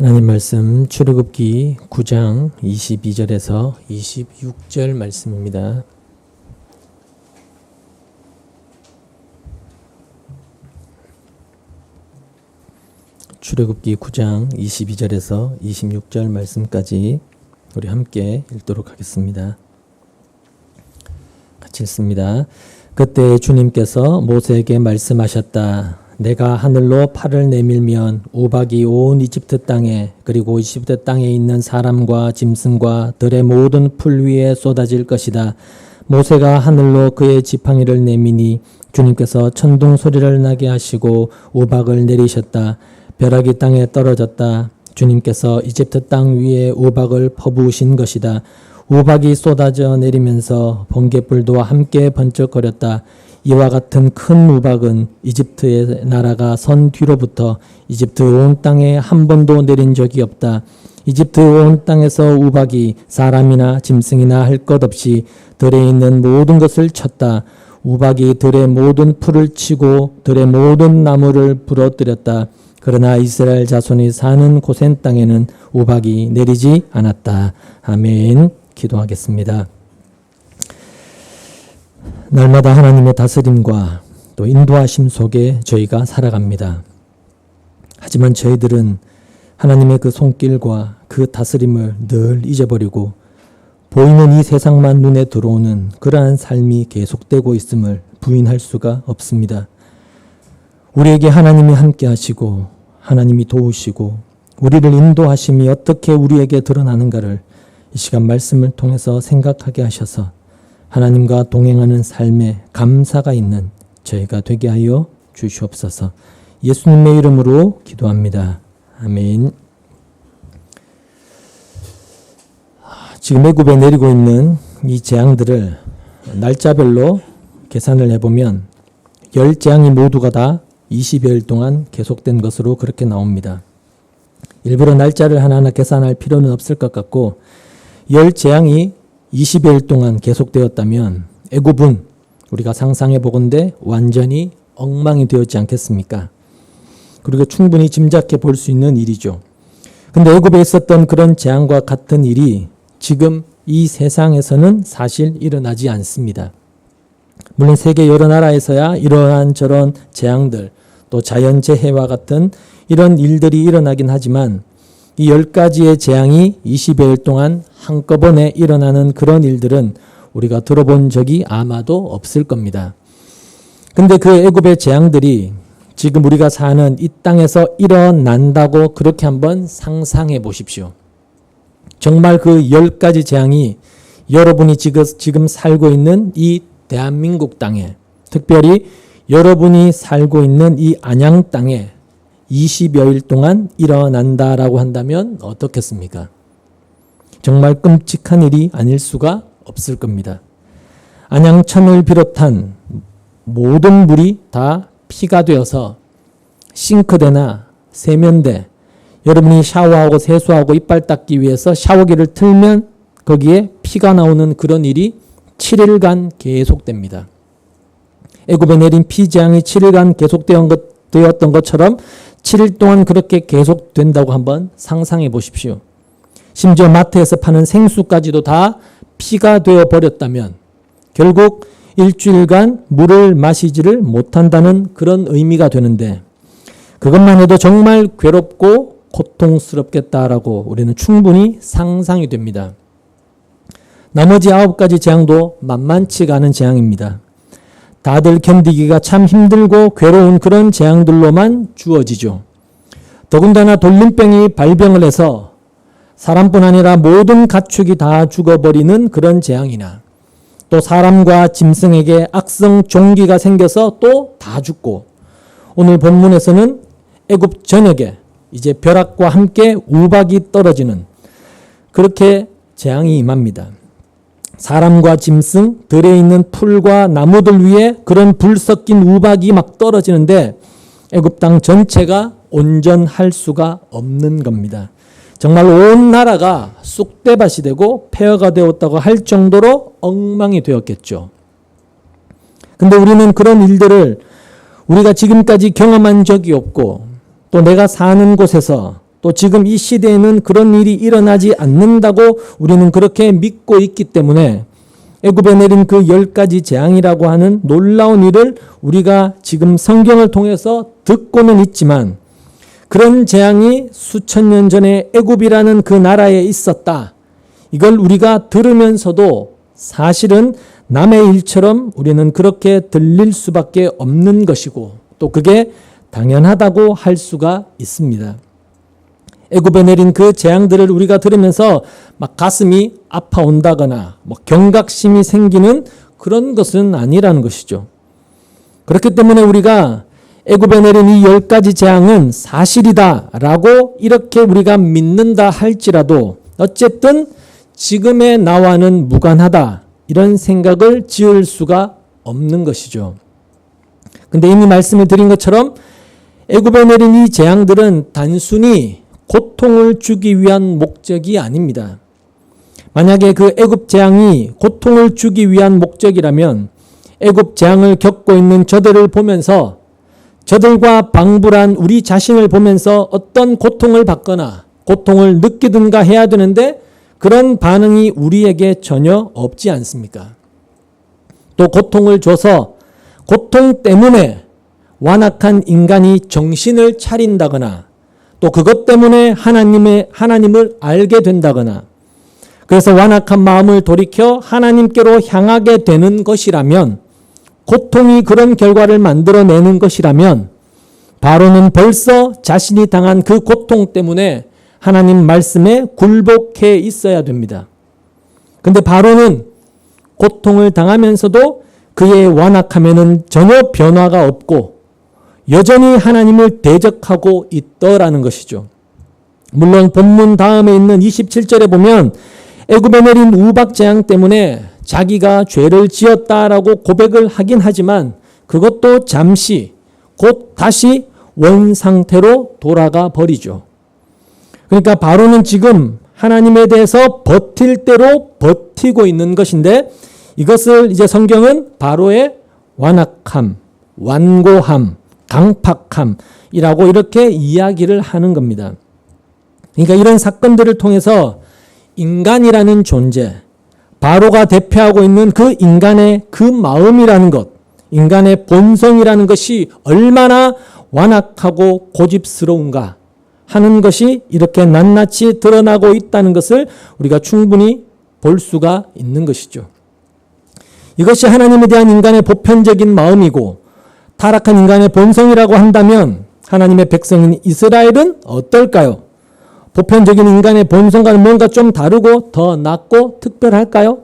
하나님 말씀 출애굽기 9장 22절에서 26절 말씀입니다. 출애굽기 9장 22절에서 26절 말씀까지 우리 함께 읽도록 하겠습니다. 같이 읽습니다. 그때 주님께서 모세에게 말씀하셨다. 내가 하늘로 팔을 내밀면 우박이 온 이집트 땅에 그리고 이집트 땅에 있는 사람과 짐승과 들의 모든 풀 위에 쏟아질 것이다. 모세가 하늘로 그의 지팡이를 내미니 주님께서 천둥 소리를 나게 하시고 우박을 내리셨다. 벼락이 땅에 떨어졌다. 주님께서 이집트 땅 위에 우박을 퍼부으신 것이다. 우박이 쏟아져 내리면서 번갯불도 함께 번쩍거렸다. 이와 같은 큰 우박은 이집트의 나라가 선 뒤로부터 이집트 온 땅에 한 번도 내린 적이 없다. 이집트 온 땅에서 우박이 사람이나 짐승이나 할 것 없이 들에 있는 모든 것을 쳤다. 우박이 들의 모든 풀을 치고 들의 모든 나무를 부러뜨렸다. 그러나 이스라엘 자손이 사는 고센 땅에는 우박이 내리지 않았다. 아멘. 기도하겠습니다. 날마다 하나님의 다스림과 또 인도하심 속에 저희가 살아갑니다. 하지만 저희들은 하나님의 그 손길과 그 다스림을 늘 잊어버리고 보이는 이 세상만 눈에 들어오는 그러한 삶이 계속되고 있음을 부인할 수가 없습니다. 우리에게 하나님이 함께 하시고 하나님이 도우시고 우리를 인도하심이 어떻게 우리에게 드러나는가를 이 시간 말씀을 통해서 생각하게 하셔서 하나님과 동행하는 삶에 감사가 있는 저희가 되게 하여 주시옵소서. 예수님의 이름으로 기도합니다. 아멘. 지금 애굽에 내리고 있는 이 재앙들을 날짜별로 계산을 해보면 10재앙이 모두가 다 20여일 동안 계속된 것으로 그렇게 나옵니다. 일부러 날짜를 하나하나 계산할 필요는 없을 것 같고 10재앙이 20여일 동안 계속되었다면 애굽은 우리가 상상해 보건대 완전히 엉망이 되었지 않겠습니까? 그리고 충분히 짐작해 볼 수 있는 일이죠. 근데 애굽에 있었던 그런 재앙과 같은 일이 지금 이 세상에서는 사실 일어나지 않습니다. 물론 세계 여러 나라에서야 이러한 저런 재앙들 또 자연재해와 같은 이런 일들이 일어나긴 하지만 이 10가지의 재앙이 20여일 동안 한꺼번에 일어나는 그런 일들은 우리가 들어본 적이 아마도 없을 겁니다. 근데 그 애굽의 재앙들이 지금 우리가 사는 이 땅에서 일어난다고 그렇게 한번 상상해 보십시오. 정말 그 10가지 재앙이 여러분이 지금 살고 있는 이 대한민국 땅에, 특별히 여러분이 살고 있는 이 안양 땅에 20여일 동안 일어난다라고 한다면 어떻겠습니까? 정말 끔찍한 일이 아닐 수가 없을 겁니다. 안양천을 비롯한 모든 물이 다 피가 되어서 싱크대나 세면대, 여러분이 샤워하고 세수하고 이빨 닦기 위해서 샤워기를 틀면 거기에 피가 나오는 그런 일이 7일간 계속됩니다. 애굽에 내린 피재앙이 7일간 계속되었던 것처럼 7일 동안 그렇게 계속된다고 한번 상상해 보십시오. 심지어 마트에서 파는 생수까지도 다 피가 되어 버렸다면 결국 일주일간 물을 마시지를 못한다는 그런 의미가 되는데 그것만 해도 정말 괴롭고 고통스럽겠다라고 우리는 충분히 상상이 됩니다. 나머지 9가지 재앙도 만만치가 않은 재앙입니다. 다들 견디기가 참 힘들고 괴로운 그런 재앙들로만 주어지죠. 더군다나 돌림병이 발병을 해서 사람뿐 아니라 모든 가축이 다 죽어버리는 그런 재앙이나 또 사람과 짐승에게 악성 종기가 생겨서 또 다 죽고 오늘 본문에서는 애굽 전역에 이제 벼락과 함께 우박이 떨어지는 그렇게 재앙이 임합니다. 사람과 짐승, 들에 있는 풀과 나무들 위에 그런 불 섞인 우박이 막 떨어지는데 애굽 땅 전체가 온전할 수가 없는 겁니다. 정말 온 나라가 쑥대밭이 되고 폐허가 되었다고 할 정도로 엉망이 되었겠죠. 근데 우리는 그런 일들을 우리가 지금까지 경험한 적이 없고 또 내가 사는 곳에서 또 지금 이 시대에는 그런 일이 일어나지 않는다고 우리는 그렇게 믿고 있기 때문에 애굽에 내린 그 10가지 재앙이라고 하는 놀라운 일을 우리가 지금 성경을 통해서 듣고는 있지만 그런 재앙이 수천 년 전에 애굽이라는 그 나라에 있었다. 이걸 우리가 들으면서도 사실은 남의 일처럼 우리는 그렇게 들릴 수밖에 없는 것이고 또 그게 당연하다고 할 수가 있습니다. 애굽에 내린 그 재앙들을 우리가 들으면서 막 가슴이 아파온다거나 경각심이 생기는 그런 것은 아니라는 것이죠. 그렇기 때문에 우리가 애굽에 내린 이 10가지 재앙은 사실이다라고 이렇게 우리가 믿는다 할지라도 어쨌든 지금의 나와는 무관하다 이런 생각을 지을 수가 없는 것이죠. 근데 이미 말씀을 드린 것처럼 애굽에 내린 이 재앙들은 단순히 고통을 주기 위한 목적이 아닙니다. 만약에 그 애굽 재앙이 고통을 주기 위한 목적이라면 애굽 재앙을 겪고 있는 저들을 보면서 저들과 방불한 우리 자신을 보면서 어떤 고통을 받거나 고통을 느끼든가 해야 되는데 그런 반응이 우리에게 전혀 없지 않습니까? 또 고통을 줘서 고통 때문에 완악한 인간이 정신을 차린다거나 또 그것 때문에 하나님을 알게 된다거나 그래서 완악한 마음을 돌이켜 하나님께로 향하게 되는 것이라면 고통이 그런 결과를 만들어내는 것이라면 바로는 벌써 자신이 당한 그 고통 때문에 하나님 말씀에 굴복해 있어야 됩니다. 근데 바로는 고통을 당하면서도 그의 완악함에는 전혀 변화가 없고 여전히 하나님을 대적하고 있더라는 것이죠. 물론 본문 다음에 있는 27절에 보면 애굽에 내린 우박 재앙 때문에 자기가 죄를 지었다라고 고백을 하긴 하지만 그것도 잠시 곧 다시 원 상태로 돌아가 버리죠. 그러니까 바로는 지금 하나님에 대해서 버틸 대로 버티고 있는 것인데 이것을 이제 성경은 바로의 완악함, 완고함, 강팍함이라고 이렇게 이야기를 하는 겁니다. 그러니까 이런 사건들을 통해서 인간이라는 존재, 바로가 대표하고 있는 그 인간의 그 마음이라는 것, 인간의 본성이라는 것이 얼마나 완악하고 고집스러운가 하는 것이 이렇게 낱낱이 드러나고 있다는 것을 우리가 충분히 볼 수가 있는 것이죠. 이것이 하나님에 대한 인간의 보편적인 마음이고 타락한 인간의 본성이라고 한다면 하나님의 백성인 이스라엘은 어떨까요? 보편적인 인간의 본성과는 뭔가 좀 다르고 더 낫고 특별할까요?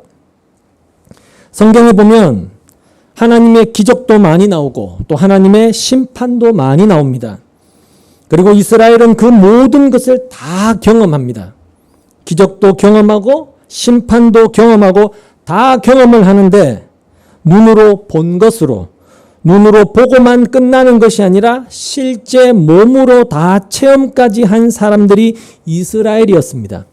성경에 보면 하나님의 기적도 많이 나오고 또 하나님의 심판도 많이 나옵니다. 그리고 이스라엘은 그 모든 것을 다 경험합니다. 기적도 경험하고 심판도 경험하고 다 경험을 하는데 눈으로 본 것으로 눈으로 보고만 끝나는 것이 아니라 실제 몸으로 다 체험까지 한 사람들이 이스라엘이었습니다.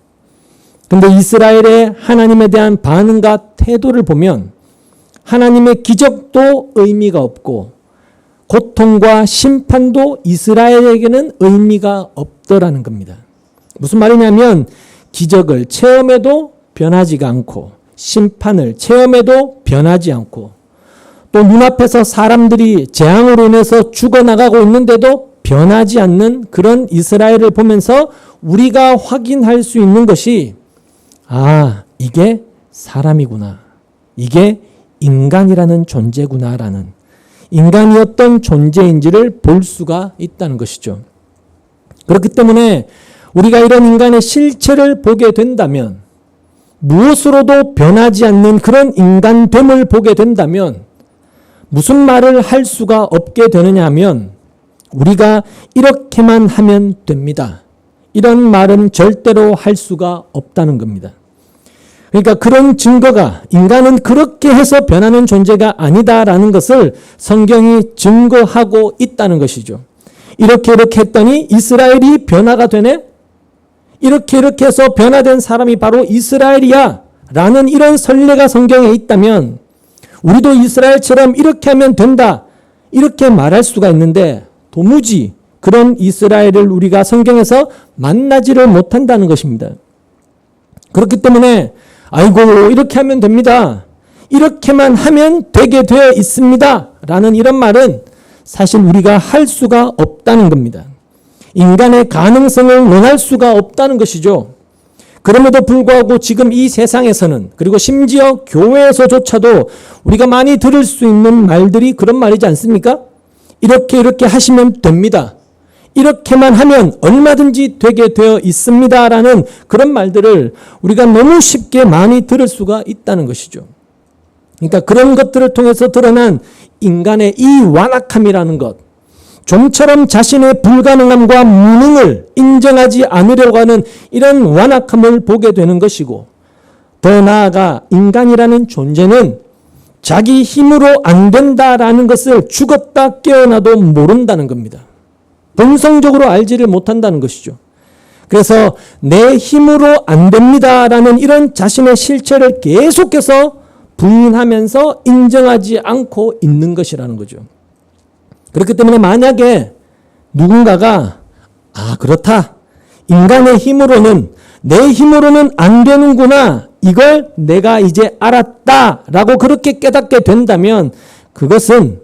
그런데 이스라엘의 하나님에 대한 반응과 태도를 보면 하나님의 기적도 의미가 없고 고통과 심판도 이스라엘에게는 의미가 없더라는 겁니다. 무슨 말이냐면 기적을 체험해도 변하지가 않고 심판을 체험해도 변하지 않고 또 눈앞에서 사람들이 재앙으로 인해서 죽어나가고 있는데도 변하지 않는 그런 이스라엘을 보면서 우리가 확인할 수 있는 것이 이게 사람이구나. 이게 인간이라는 존재구나라는 인간이 어떤 존재인지를 볼 수가 있다는 것이죠. 그렇기 때문에 우리가 이런 인간의 실체를 보게 된다면 무엇으로도 변하지 않는 그런 인간됨을 보게 된다면 무슨 말을 할 수가 없게 되느냐 하면 우리가 이렇게만 하면 됩니다. 이런 말은 절대로 할 수가 없다는 겁니다. 그러니까 그런 증거가 인간은 그렇게 해서 변하는 존재가 아니다라는 것을 성경이 증거하고 있다는 것이죠. 이렇게 했더니 이스라엘이 변화가 되네? 이렇게 해서 변화된 사람이 바로 이스라엘이야 라는 이런 선례가 성경에 있다면 우리도 이스라엘처럼 이렇게 하면 된다 이렇게 말할 수가 있는데 도무지 그런 이스라엘을 우리가 성경에서 만나지를 못한다는 것입니다. 그렇기 때문에 아이고 이렇게 하면 됩니다. 이렇게만 하면 되게 되어 있습니다. 라는 이런 말은 사실 우리가 할 수가 없다는 겁니다. 인간의 가능성을 논할 수가 없다는 것이죠. 그럼에도 불구하고 지금 이 세상에서는, 그리고 심지어 교회에서조차도 우리가 많이 들을 수 있는 말들이 그런 말이지 않습니까? 이렇게 하시면 됩니다. 이렇게만 하면 얼마든지 되게 되어 있습니다. 라는 그런 말들을 우리가 너무 쉽게 많이 들을 수가 있다는 것이죠. 그러니까 그런 것들을 통해서 드러난 인간의 이 완악함이라는 것, 좀처럼 자신의 불가능함과 무능을 인정하지 않으려고 하는 이런 완악함을 보게 되는 것이고, 더 나아가 인간이라는 존재는 자기 힘으로 안 된다라는 것을 죽었다 깨어나도 모른다는 겁니다. 본성적으로 알지를 못한다는 것이죠. 그래서 내 힘으로 안 됩니다라는 이런 자신의 실체를 계속해서 부인하면서 인정하지 않고 있는 것이라는 거죠. 그렇기 때문에 만약에 누군가가 그렇다. 인간의 힘으로는, 내 힘으로는 안 되는구나. 이걸 내가 이제 알았다라고 그렇게 깨닫게 된다면 그것은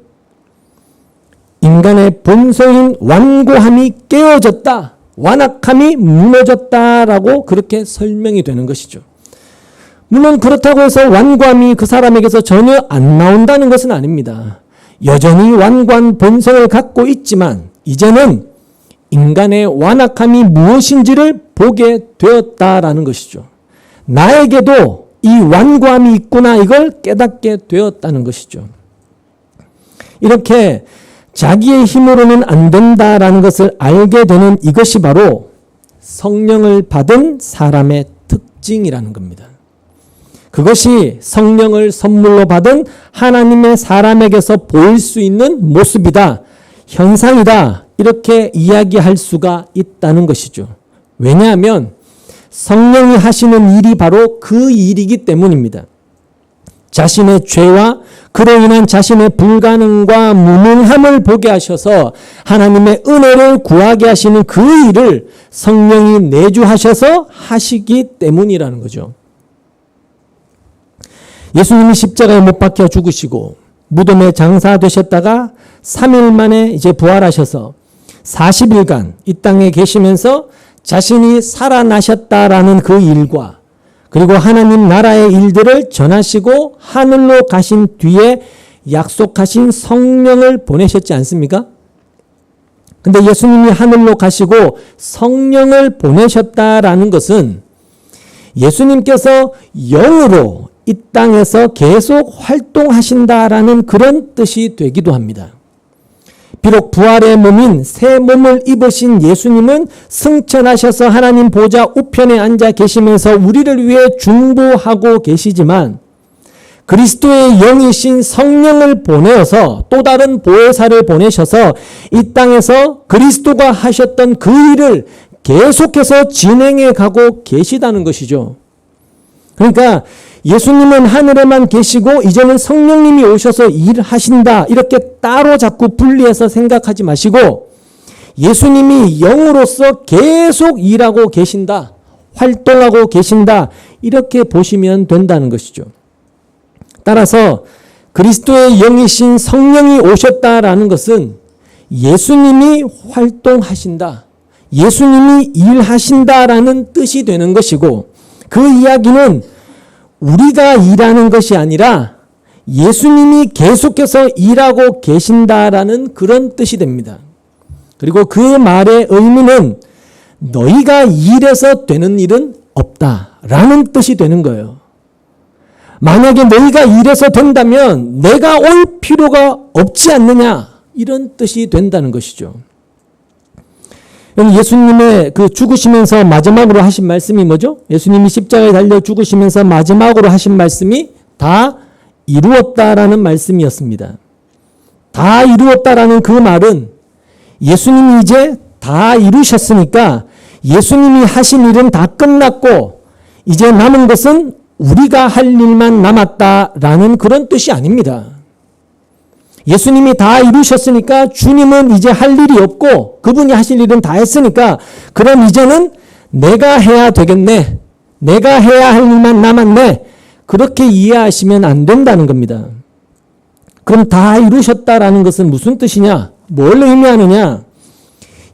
인간의 본성인 완고함이 깨어졌다. 완악함이 무너졌다라고 그렇게 설명이 되는 것이죠. 물론 그렇다고 해서 완고함이 그 사람에게서 전혀 안 나온다는 것은 아닙니다. 여전히 완고한 본성을 갖고 있지만 이제는 인간의 완악함이 무엇인지를 보게 되었다라는 것이죠. 나에게도 이 완고함이 있구나, 이걸 깨닫게 되었다는 것이죠. 이렇게 자기의 힘으로는 안 된다라는 것을 알게 되는 이것이 바로 성령을 받은 사람의 특징이라는 겁니다. 그것이 성령을 선물로 받은 하나님의 사람에게서 보일 수 있는 모습이다, 현상이다, 이렇게 이야기할 수가 있다는 것이죠. 왜냐하면 성령이 하시는 일이 바로 그 일이기 때문입니다. 자신의 죄와 그로 인한 자신의 불가능과 무능함을 보게 하셔서 하나님의 은혜를 구하게 하시는 그 일을 성령이 내주하셔서 하시기 때문이라는 거죠. 예수님이 십자가에 못 박혀 죽으시고 무덤에 장사되셨다가 3일 만에 이제 부활하셔서 40일간 이 땅에 계시면서 자신이 살아나셨다라는 그 일과, 그리고 하나님 나라의 일들을 전하시고 하늘로 가신 뒤에 약속하신 성령을 보내셨지 않습니까? 근데 예수님이 하늘로 가시고 성령을 보내셨다라는 것은 예수님께서 영으로 이 땅에서 계속 활동하신다라는 그런 뜻이 되기도 합니다. 비록 부활의 몸인 새 몸을 입으신 예수님은 승천하셔서 하나님 보좌 우편에 앉아 계시면서 우리를 위해 중보하고 계시지만, 그리스도의 영이신 성령을 보내어서 또 다른 보혜사를 보내셔서 이 땅에서 그리스도가 하셨던 그 일을 계속해서 진행해 가고 계시다는 것이죠. 그러니까 예수님은 하늘에만 계시고 이제는 성령님이 오셔서 일하신다, 이렇게 따로 자꾸 분리해서 생각하지 마시고 예수님이 영으로서 계속 일하고 계신다, 활동하고 계신다, 이렇게 보시면 된다는 것이죠. 따라서 그리스도의 영이신 성령이 오셨다라는 것은 예수님이 활동하신다, 예수님이 일하신다라는 뜻이 되는 것이고, 그 이야기는 우리가 일하는 것이 아니라 예수님이 계속해서 일하고 계신다라는 그런 뜻이 됩니다. 그리고 그 말의 의미는 너희가 일해서 되는 일은 없다라는 뜻이 되는 거예요. 만약에 너희가 일해서 된다면 내가 올 필요가 없지 않느냐, 이런 뜻이 된다는 것이죠. 예수님의 그 죽으시면서 마지막으로 하신 말씀이 뭐죠? 예수님이 십자가에 달려 죽으시면서 마지막으로 하신 말씀이 다 이루었다라는 말씀이었습니다. 다 이루었다라는 그 말은 예수님이 이제 다 이루셨으니까 예수님이 하신 일은 다 끝났고 이제 남은 것은 우리가 할 일만 남았다라는 그런 뜻이 아닙니다. 예수님이 다 이루셨으니까 주님은 이제 할 일이 없고 그분이 하실 일은 다 했으니까 그럼 이제는 내가 해야 되겠네. 내가 해야 할 일만 남았네. 그렇게 이해하시면 안 된다는 겁니다. 그럼 다 이루셨다라는 것은 무슨 뜻이냐? 뭘 의미하느냐?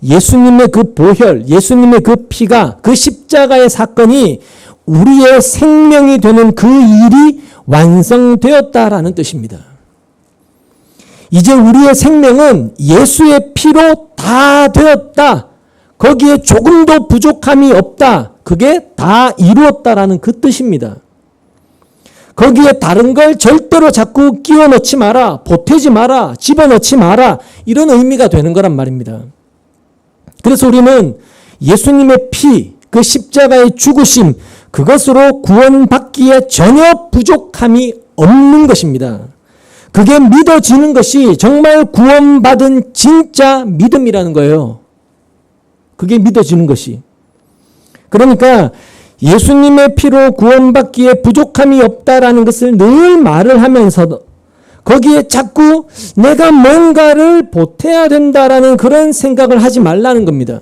예수님의 그 보혈, 예수님의 그 피가, 그 십자가의 사건이 우리의 생명이 되는 그 일이 완성되었다라는 뜻입니다. 이제 우리의 생명은 예수의 피로 다 되었다. 거기에 조금도 부족함이 없다. 그게 다 이루었다라는 그 뜻입니다. 거기에 다른 걸 절대로 자꾸 끼워 넣지 마라, 보태지 마라, 집어넣지 마라, 이런 의미가 되는 거란 말입니다. 그래서 우리는 예수님의 피, 그 십자가의 죽으심, 그것으로 구원받기에 전혀 부족함이 없는 것입니다. 그게 믿어지는 것이 정말 구원받은 진짜 믿음이라는 거예요. 그게 믿어지는 것이. 그러니까 예수님의 피로 구원받기에 부족함이 없다라는 것을 늘 말을 하면서도 거기에 자꾸 내가 뭔가를 보태야 된다라는 그런 생각을 하지 말라는 겁니다.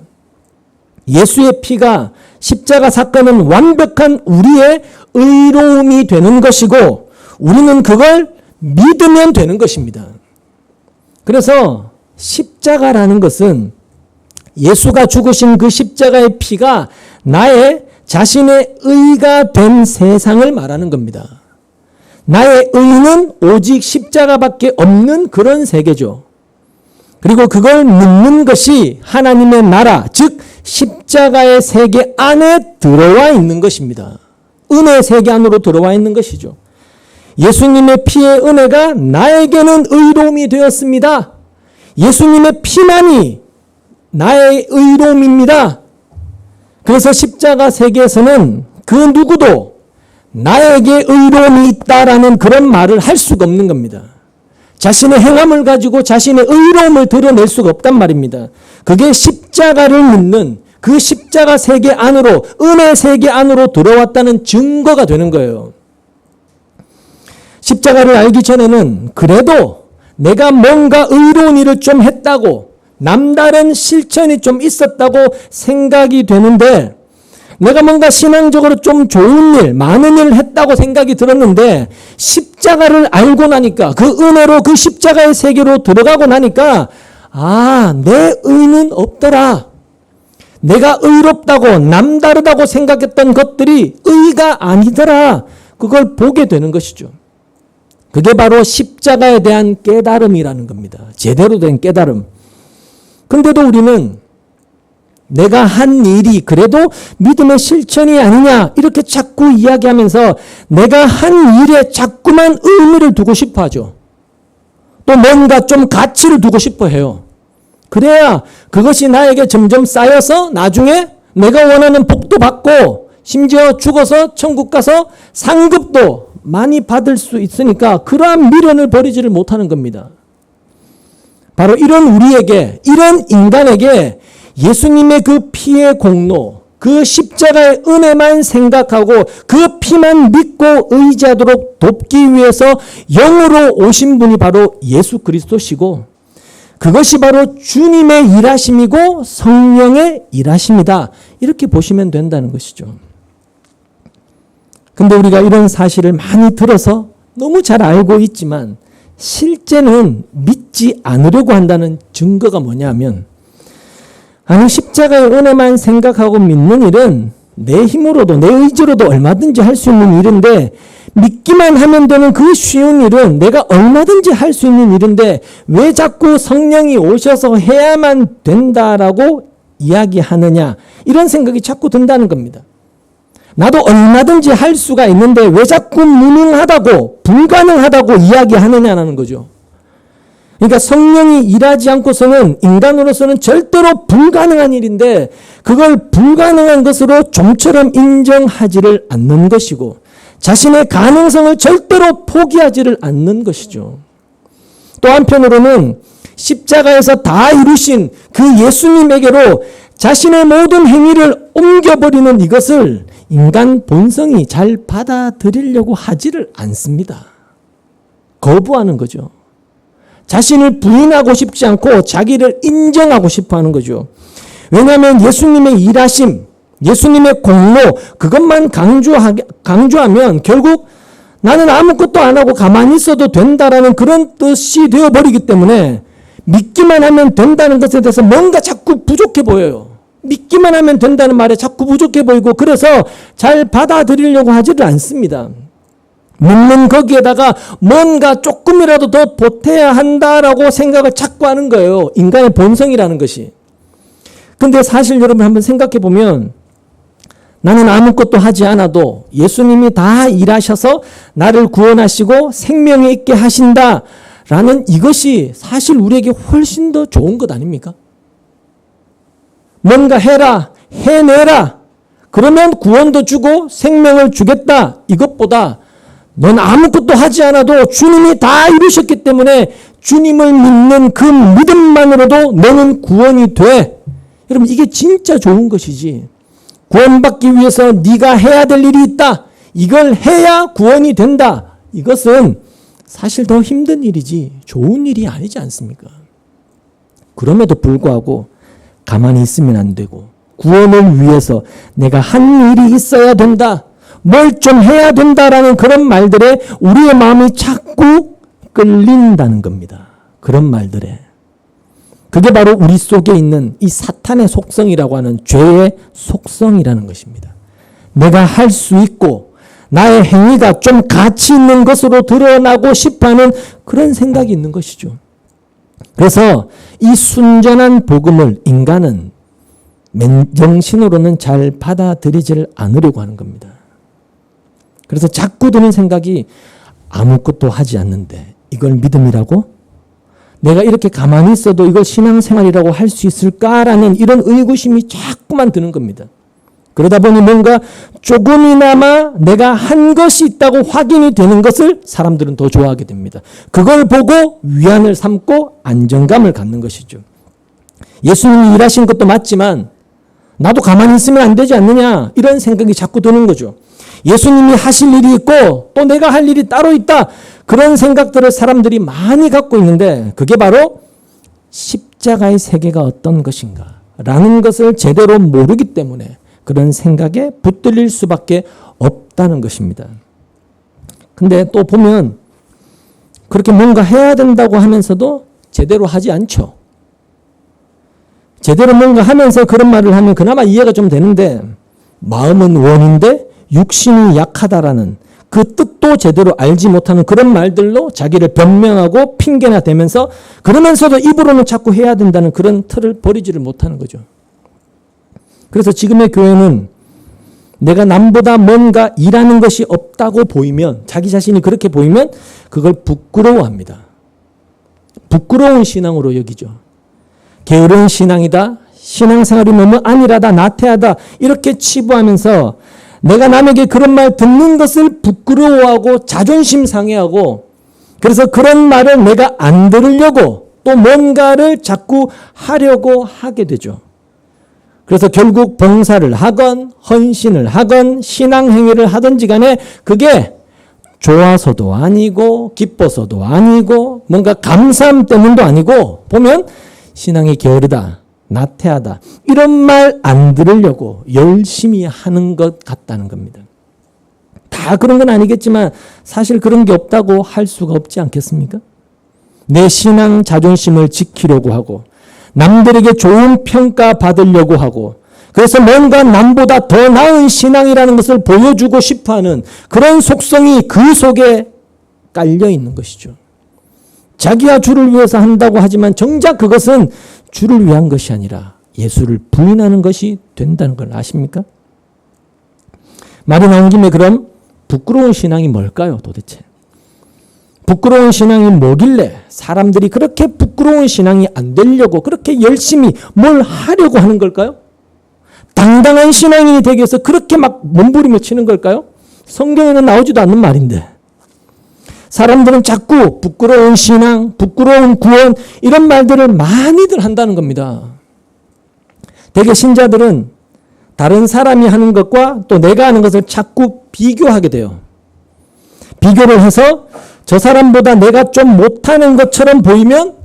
예수의 피가 십자가 사건은 완벽한 우리의 의로움이 되는 것이고 우리는 그걸 믿으면 되는 것입니다. 그래서 십자가라는 것은 예수가 죽으신 그 십자가의 피가 나의 자신의 의가 된 세상을 말하는 겁니다. 나의 의는 오직 십자가밖에 없는 그런 세계죠. 그리고 그걸 믿는 것이 하나님의 나라, 즉 십자가의 세계 안에 들어와 있는 것입니다. 은혜의 세계 안으로 들어와 있는 것이죠. 예수님의 피의 은혜가 나에게는 의로움이 되었습니다. 예수님의 피만이 나의 의로움입니다. 그래서 십자가 세계에서는 그 누구도 나에게 의로움이 있다라는 그런 말을 할 수가 없는 겁니다. 자신의 행함을 가지고 자신의 의로움을 드러낼 수가 없단 말입니다. 그게 십자가를 믿는 그 십자가 세계 안으로, 은혜 세계 안으로 들어왔다는 증거가 되는 거예요. 십자가를 알기 전에는 그래도 내가 뭔가 의로운 일을 좀 했다고, 남다른 실천이 좀 있었다고 생각이 되는데, 내가 뭔가 신앙적으로 좀 좋은 일, 많은 일을 했다고 생각이 들었는데, 십자가를 알고 나니까, 그 은혜로 그 십자가의 세계로 들어가고 나니까, 내 의는 없더라. 내가 의롭다고, 남다르다고 생각했던 것들이 의가 아니더라. 그걸 보게 되는 것이죠. 그게 바로 십자가에 대한 깨달음이라는 겁니다. 제대로 된 깨달음. 근데도 우리는 내가 한 일이 그래도 믿음의 실천이 아니냐 이렇게 자꾸 이야기하면서 내가 한 일에 자꾸만 의미를 두고 싶어 하죠. 또 뭔가 좀 가치를 두고 싶어 해요. 그래야 그것이 나에게 점점 쌓여서 나중에 내가 원하는 복도 받고 심지어 죽어서 천국 가서 상급도 많이 받을 수 있으니까 그러한 미련을 버리지를 못하는 겁니다. 바로 이런 우리에게, 이런 인간에게 예수님의 그 피의 공로, 그 십자가의 은혜만 생각하고 그 피만 믿고 의지하도록 돕기 위해서 영으로 오신 분이 바로 예수 그리스도시고, 그것이 바로 주님의 일하심이고 성령의 일하심이다. 이렇게 보시면 된다는 것이죠. 근데 우리가 이런 사실을 많이 들어서 너무 잘 알고 있지만 실제는 믿지 않으려고 한다는 증거가 뭐냐면, 아니 십자가의 은혜만 생각하고 믿는 일은 내 힘으로도 내 의지로도 얼마든지 할 수 있는 일인데, 믿기만 하면 되는 그 쉬운 일은 내가 얼마든지 할 수 있는 일인데 왜 자꾸 성령이 오셔서 해야만 된다라고 이야기하느냐, 이런 생각이 자꾸 든다는 겁니다. 나도 얼마든지 할 수가 있는데 왜 자꾸 무능하다고, 불가능하다고 이야기하느냐는 거죠. 그러니까 성령이 일하지 않고서는 인간으로서는 절대로 불가능한 일인데 그걸 불가능한 것으로 좀처럼 인정하지를 않는 것이고 자신의 가능성을 절대로 포기하지를 않는 것이죠. 또 한편으로는 십자가에서 다 이루신 그 예수님에게로 자신의 모든 행위를 옮겨버리는 이것을 인간 본성이 잘 받아들이려고 하지를 않습니다. 거부하는 거죠. 자신을 부인하고 싶지 않고 자기를 인정하고 싶어 하는 거죠. 왜냐하면 예수님의 일하심, 예수님의 공로, 그것만 강조하면 결국 나는 아무것도 안 하고 가만히 있어도 된다라는 그런 뜻이 되어버리기 때문에 믿기만 하면 된다는 것에 대해서 뭔가 자꾸 부족해 보여요. 믿기만 하면 된다는 말에 자꾸 부족해 보이고, 그래서 잘 받아들이려고 하지를 않습니다. 믿는 거기에다가 뭔가 조금이라도 더 보태야 한다라고 생각을 자꾸 하는 거예요. 인간의 본성이라는 것이. 근데 사실 여러분 한번 생각해 보면 나는 아무것도 하지 않아도 예수님이 다 일하셔서 나를 구원하시고 생명이 있게 하신다라는 이것이 사실 우리에게 훨씬 더 좋은 것 아닙니까? 뭔가 해라, 해내라, 그러면 구원도 주고 생명을 주겠다, 이것보다 넌 아무것도 하지 않아도 주님이 다 이루셨기 때문에 주님을 믿는 그 믿음만으로도 너는 구원이 돼. 여러분, 이게 진짜 좋은 것이지. 구원받기 위해서 네가 해야 될 일이 있다, 이걸 해야 구원이 된다, 이것은 사실 더 힘든 일이지 좋은 일이 아니지 않습니까? 그럼에도 불구하고 가만히 있으면 안 되고, 구원을 위해서 내가 한 일이 있어야 된다, 뭘 좀 해야 된다라는 그런 말들에 우리의 마음이 자꾸 끌린다는 겁니다. 그런 말들에. 그게 바로 우리 속에 있는 이 사탄의 속성이라고 하는 죄의 속성이라는 것입니다. 내가 할 수 있고 나의 행위가 좀 가치 있는 것으로 드러나고 싶어하는 그런 생각이 있는 것이죠. 그래서 이 순전한 복음을 인간은 맨정신으로는 잘 받아들이지를 않으려고 하는 겁니다. 그래서 자꾸 드는 생각이 아무것도 하지 않는데 이걸 믿음이라고? 내가 이렇게 가만히 있어도 이걸 신앙생활이라고 할 수 있을까라는 이런 의구심이 자꾸만 드는 겁니다. 그러다 보니 뭔가 조금이나마 내가 한 것이 있다고 확인이 되는 것을 사람들은 더 좋아하게 됩니다. 그걸 보고 위안을 삼고 안정감을 갖는 것이죠. 예수님이 일하신 것도 맞지만 나도 가만히 있으면 안 되지 않느냐, 이런 생각이 자꾸 드는 거죠. 예수님이 하실 일이 있고 또 내가 할 일이 따로 있다, 그런 생각들을 사람들이 많이 갖고 있는데 그게 바로 십자가의 세계가 어떤 것인가 라는 것을 제대로 모르기 때문에 그런 생각에 붙들릴 수밖에 없다는 것입니다. 근데 또 보면 그렇게 뭔가 해야 된다고 하면서도 제대로 하지 않죠. 제대로 뭔가 하면서 그런 말을 하면 그나마 이해가 좀 되는데, 마음은 원인데 육신이 약하다라는 그 뜻도 제대로 알지 못하는 그런 말들로 자기를 변명하고 핑계나 대면서, 그러면서도 입으로는 자꾸 해야 된다는 그런 틀을 버리지를 못하는 거죠. 그래서 지금의 교회는 내가 남보다 뭔가 일하는 것이 없다고 보이면, 자기 자신이 그렇게 보이면 그걸 부끄러워합니다. 부끄러운 신앙으로 여기죠. 게으른 신앙이다, 신앙생활이 너무 안일하다, 나태하다, 이렇게 치부하면서 내가 남에게 그런 말 듣는 것을 부끄러워하고 자존심 상해하고, 그래서 그런 말을 내가 안 들으려고 또 뭔가를 자꾸 하려고 하게 되죠. 그래서 결국 봉사를 하건 헌신을 하건 신앙행위를 하든지 간에 그게 좋아서도 아니고 기뻐서도 아니고 뭔가 감사함 때문도 아니고, 보면 신앙이 게으르다, 나태하다, 이런 말 안 들으려고 열심히 하는 것 같다는 겁니다. 다 그런 건 아니겠지만 사실 그런 게 없다고 할 수가 없지 않겠습니까? 내 신앙 자존심을 지키려고 하고 남들에게 좋은 평가 받으려고 하고, 그래서 뭔가 남보다 더 나은 신앙이라는 것을 보여주고 싶어하는 그런 속성이 그 속에 깔려 있는 것이죠. 자기야 주를 위해서 한다고 하지만 정작 그것은 주를 위한 것이 아니라 예수를 부인하는 것이 된다는 걸 아십니까? 말이 나온 김에 그럼 부끄러운 신앙이 뭘까요, 도대체? 부끄러운 신앙이 뭐길래 사람들이 그렇게 부끄러운 신앙이 안 되려고 그렇게 열심히 뭘 하려고 하는 걸까요? 당당한 신앙인이 되기 위해서 그렇게 막 몸부림을 치는 걸까요? 성경에는 나오지도 않는 말인데. 사람들은 자꾸 부끄러운 신앙, 부끄러운 구원, 이런 말들을 많이들 한다는 겁니다. 대개 신자들은 다른 사람이 하는 것과 또 내가 하는 것을 자꾸 비교하게 돼요. 비교를 해서 저 사람보다 내가 좀 못하는 것처럼 보이면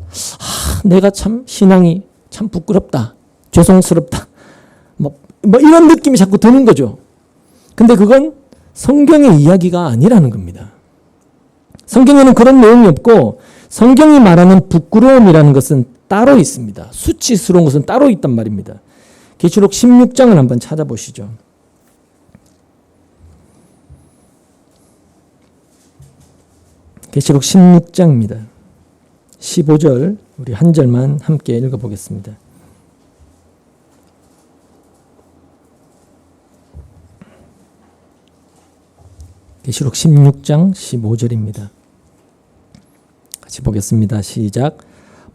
내가 참 신앙이 참 부끄럽다, 죄송스럽다, 뭐 이런 느낌이 자꾸 드는 거죠. 근데 그건 성경의 이야기가 아니라는 겁니다. 성경에는 그런 내용이 없고 성경이 말하는 부끄러움이라는 것은 따로 있습니다. 수치스러운 것은 따로 있단 말입니다. 계시록 16장을 한번 찾아보시죠. 계시록 16장입니다. 15절 우리 한 절만 함께 읽어보겠습니다. 계시록 16장 15절입니다. 같이 보겠습니다. 시작.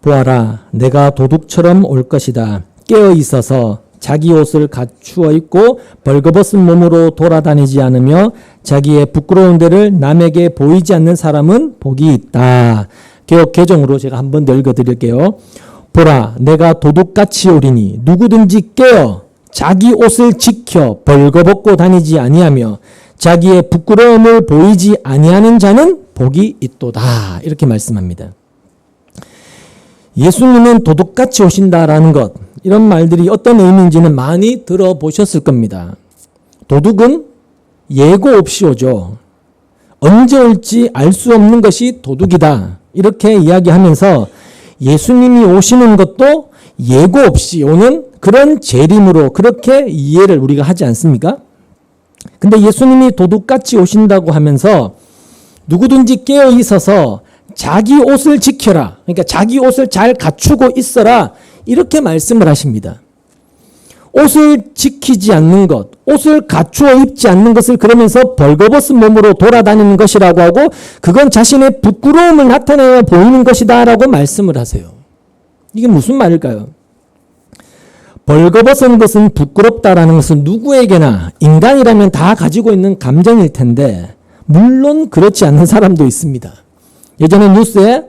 보아라, 내가 도둑처럼 올 것이다. 깨어 있어서 자기 옷을 갖추어 입고 벌거벗은 몸으로 돌아다니지 않으며 자기의 부끄러운 데를 남에게 보이지 않는 사람은 복이 있다. 개역 개정으로 제가 한번 더 읽어드릴게요. 보라, 내가 도둑같이 오리니 누구든지 깨어 자기 옷을 지켜 벌거벗고 다니지 아니하며 자기의 부끄러움을 보이지 아니하는 자는 복이 있도다. 이렇게 말씀합니다. 예수님은 도둑같이 오신다라는 것, 이런 말들이 어떤 의미인지는 많이 들어보셨을 겁니다. 도둑은 예고 없이 오죠. 언제 올지 알 수 없는 것이 도둑이다. 이렇게 이야기하면서 예수님이 오시는 것도 예고 없이 오는 그런 재림으로 그렇게 이해를 우리가 하지 않습니까? 근데 예수님이 도둑같이 오신다고 하면서 누구든지 깨어 있어서 자기 옷을 지켜라. 그러니까 자기 옷을 잘 갖추고 있어라. 이렇게 말씀을 하십니다. 옷을 지키지 않는 것, 옷을 갖추어 입지 않는 것을 그러면서 벌거벗은 몸으로 돌아다니는 것이라고 하고 그건 자신의 부끄러움을 나타내어 보이는 것이다 라고 말씀을 하세요. 이게 무슨 말일까요? 벌거벗은 것은 부끄럽다라는 것은 누구에게나 인간이라면 다 가지고 있는 감정일 텐데 물론 그렇지 않는 사람도 있습니다. 예전에 뉴스에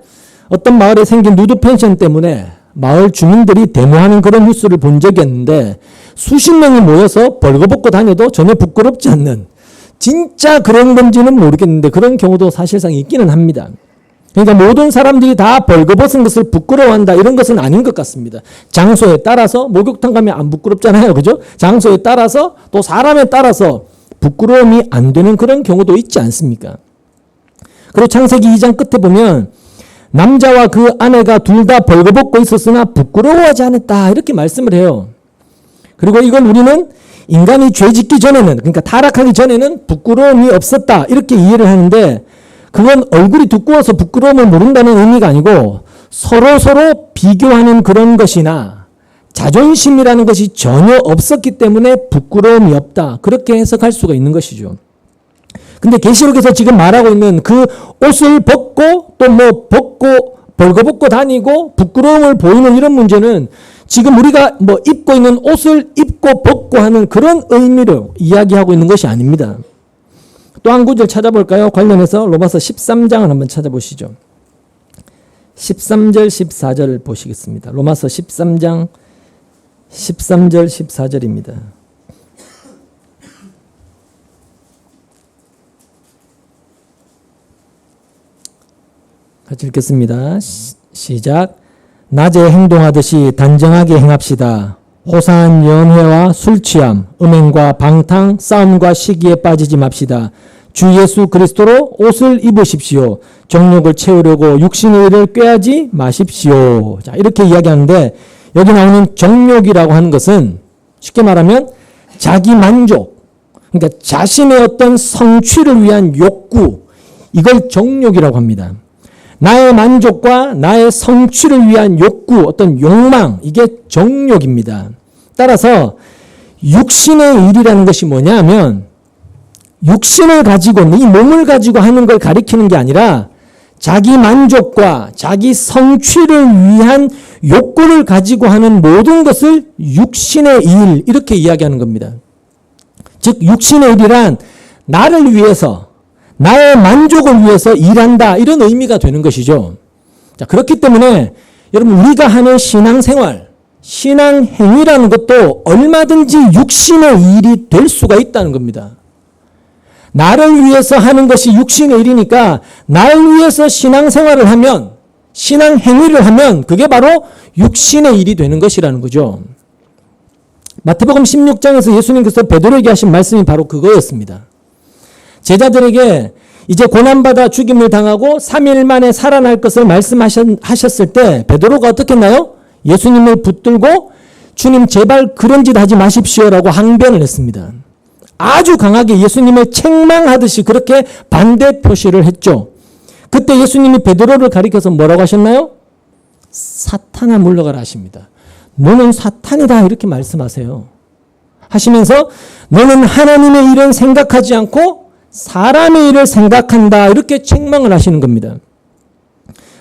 어떤 마을에 생긴 누드 펜션 때문에 마을 주민들이 데모하는 그런 뉴스를 본 적이 있는데 수십 명이 모여서 벌거벗고 다녀도 전혀 부끄럽지 않는, 진짜 그런 건지는 모르겠는데 그런 경우도 사실상 있기는 합니다. 그러니까 모든 사람들이 다 벌거벗은 것을 부끄러워한다 이런 것은 아닌 것 같습니다. 장소에 따라서 목욕탕 가면 안 부끄럽잖아요. 그죠? 장소에 따라서 또 사람에 따라서 부끄러움이 안 되는 그런 경우도 있지 않습니까? 그리고 창세기 2장 끝에 보면 남자와 그 아내가 둘 다 벌거벗고 있었으나 부끄러워하지 않았다 이렇게 말씀을 해요. 그리고 이걸 우리는 인간이 죄 짓기 전에는, 그러니까 타락하기 전에는 부끄러움이 없었다 이렇게 이해를 하는데 그건 얼굴이 두꺼워서 부끄러움을 모른다는 의미가 아니고 서로 비교하는 그런 것이나 자존심이라는 것이 전혀 없었기 때문에 부끄러움이 없다 그렇게 해석할 수가 있는 것이죠. 근데 계시록에서 지금 말하고 있는 그 옷을 벗고 또 뭐 벗고 벌거벗고 다니고 부끄러움을 보이는 이런 문제는 지금 우리가 뭐 입고 있는 옷을 입고 벗고 하는 그런 의미로 이야기하고 있는 것이 아닙니다. 또 한 구절 찾아볼까요? 관련해서 로마서 13장을 한번 찾아보시죠. 13절 14절을 보시겠습니다. 로마서 13장 13절 14절입니다. 같이 읽겠습니다. 시작. 낮에 행동하듯이 단정하게 행합시다. 호사한 연회와 술취함, 음행과 방탕, 싸움과 시기에 빠지지 맙시다. 주 예수 그리스도로 옷을 입으십시오. 정욕을 채우려고 육신의 일을 꾀하지 마십시오. 자, 이렇게 이야기하는데 여기 나오는 정욕이라고 하는 것은 쉽게 말하면 자기 만족, 그러니까 자신의 어떤 성취를 위한 욕구, 이걸 정욕이라고 합니다. 나의 만족과 나의 성취를 위한 욕구, 어떤 욕망, 이게 정욕입니다. 따라서 육신의 일이라는 것이 뭐냐 하면 육신을 가지고, 이 몸을 가지고 하는 걸 가리키는 게 아니라 자기 만족과 자기 성취를 위한 욕구를 가지고 하는 모든 것을 육신의 일, 이렇게 이야기하는 겁니다. 즉 육신의 일이란 나를 위해서, 나의 만족을 위해서 일한다 이런 의미가 되는 것이죠. 자, 그렇기 때문에 여러분 우리가 하는 신앙생활, 신앙행위라는 것도 얼마든지 육신의 일이 될 수가 있다는 겁니다. 나를 위해서 하는 것이 육신의 일이니까 나를 위해서 신앙생활을 하면, 신앙 행위를 하면 그게 바로 육신의 일이 되는 것이라는 거죠. 마태복음 16장에서 예수님께서 베드로에게 하신 말씀이 바로 그거였습니다. 제자들에게 이제 고난받아 죽임을 당하고 3일 만에 살아날 것을 말씀하셨을 때 베드로가 어떻게 했나요? 예수님을 붙들고 주님 제발 그런 짓 하지 마십시오라고 항변을 했습니다. 아주 강하게 예수님을 책망하듯이 그렇게 반대 표시를 했죠. 그때 예수님이 베드로를 가리켜서 뭐라고 하셨나요? 사탄아 물러가라 하십니다. 너는 사탄이다 이렇게 말씀하세요. 하시면서 너는 하나님의 일은 생각하지 않고 사람의 일을 생각한다 이렇게 책망을 하시는 겁니다.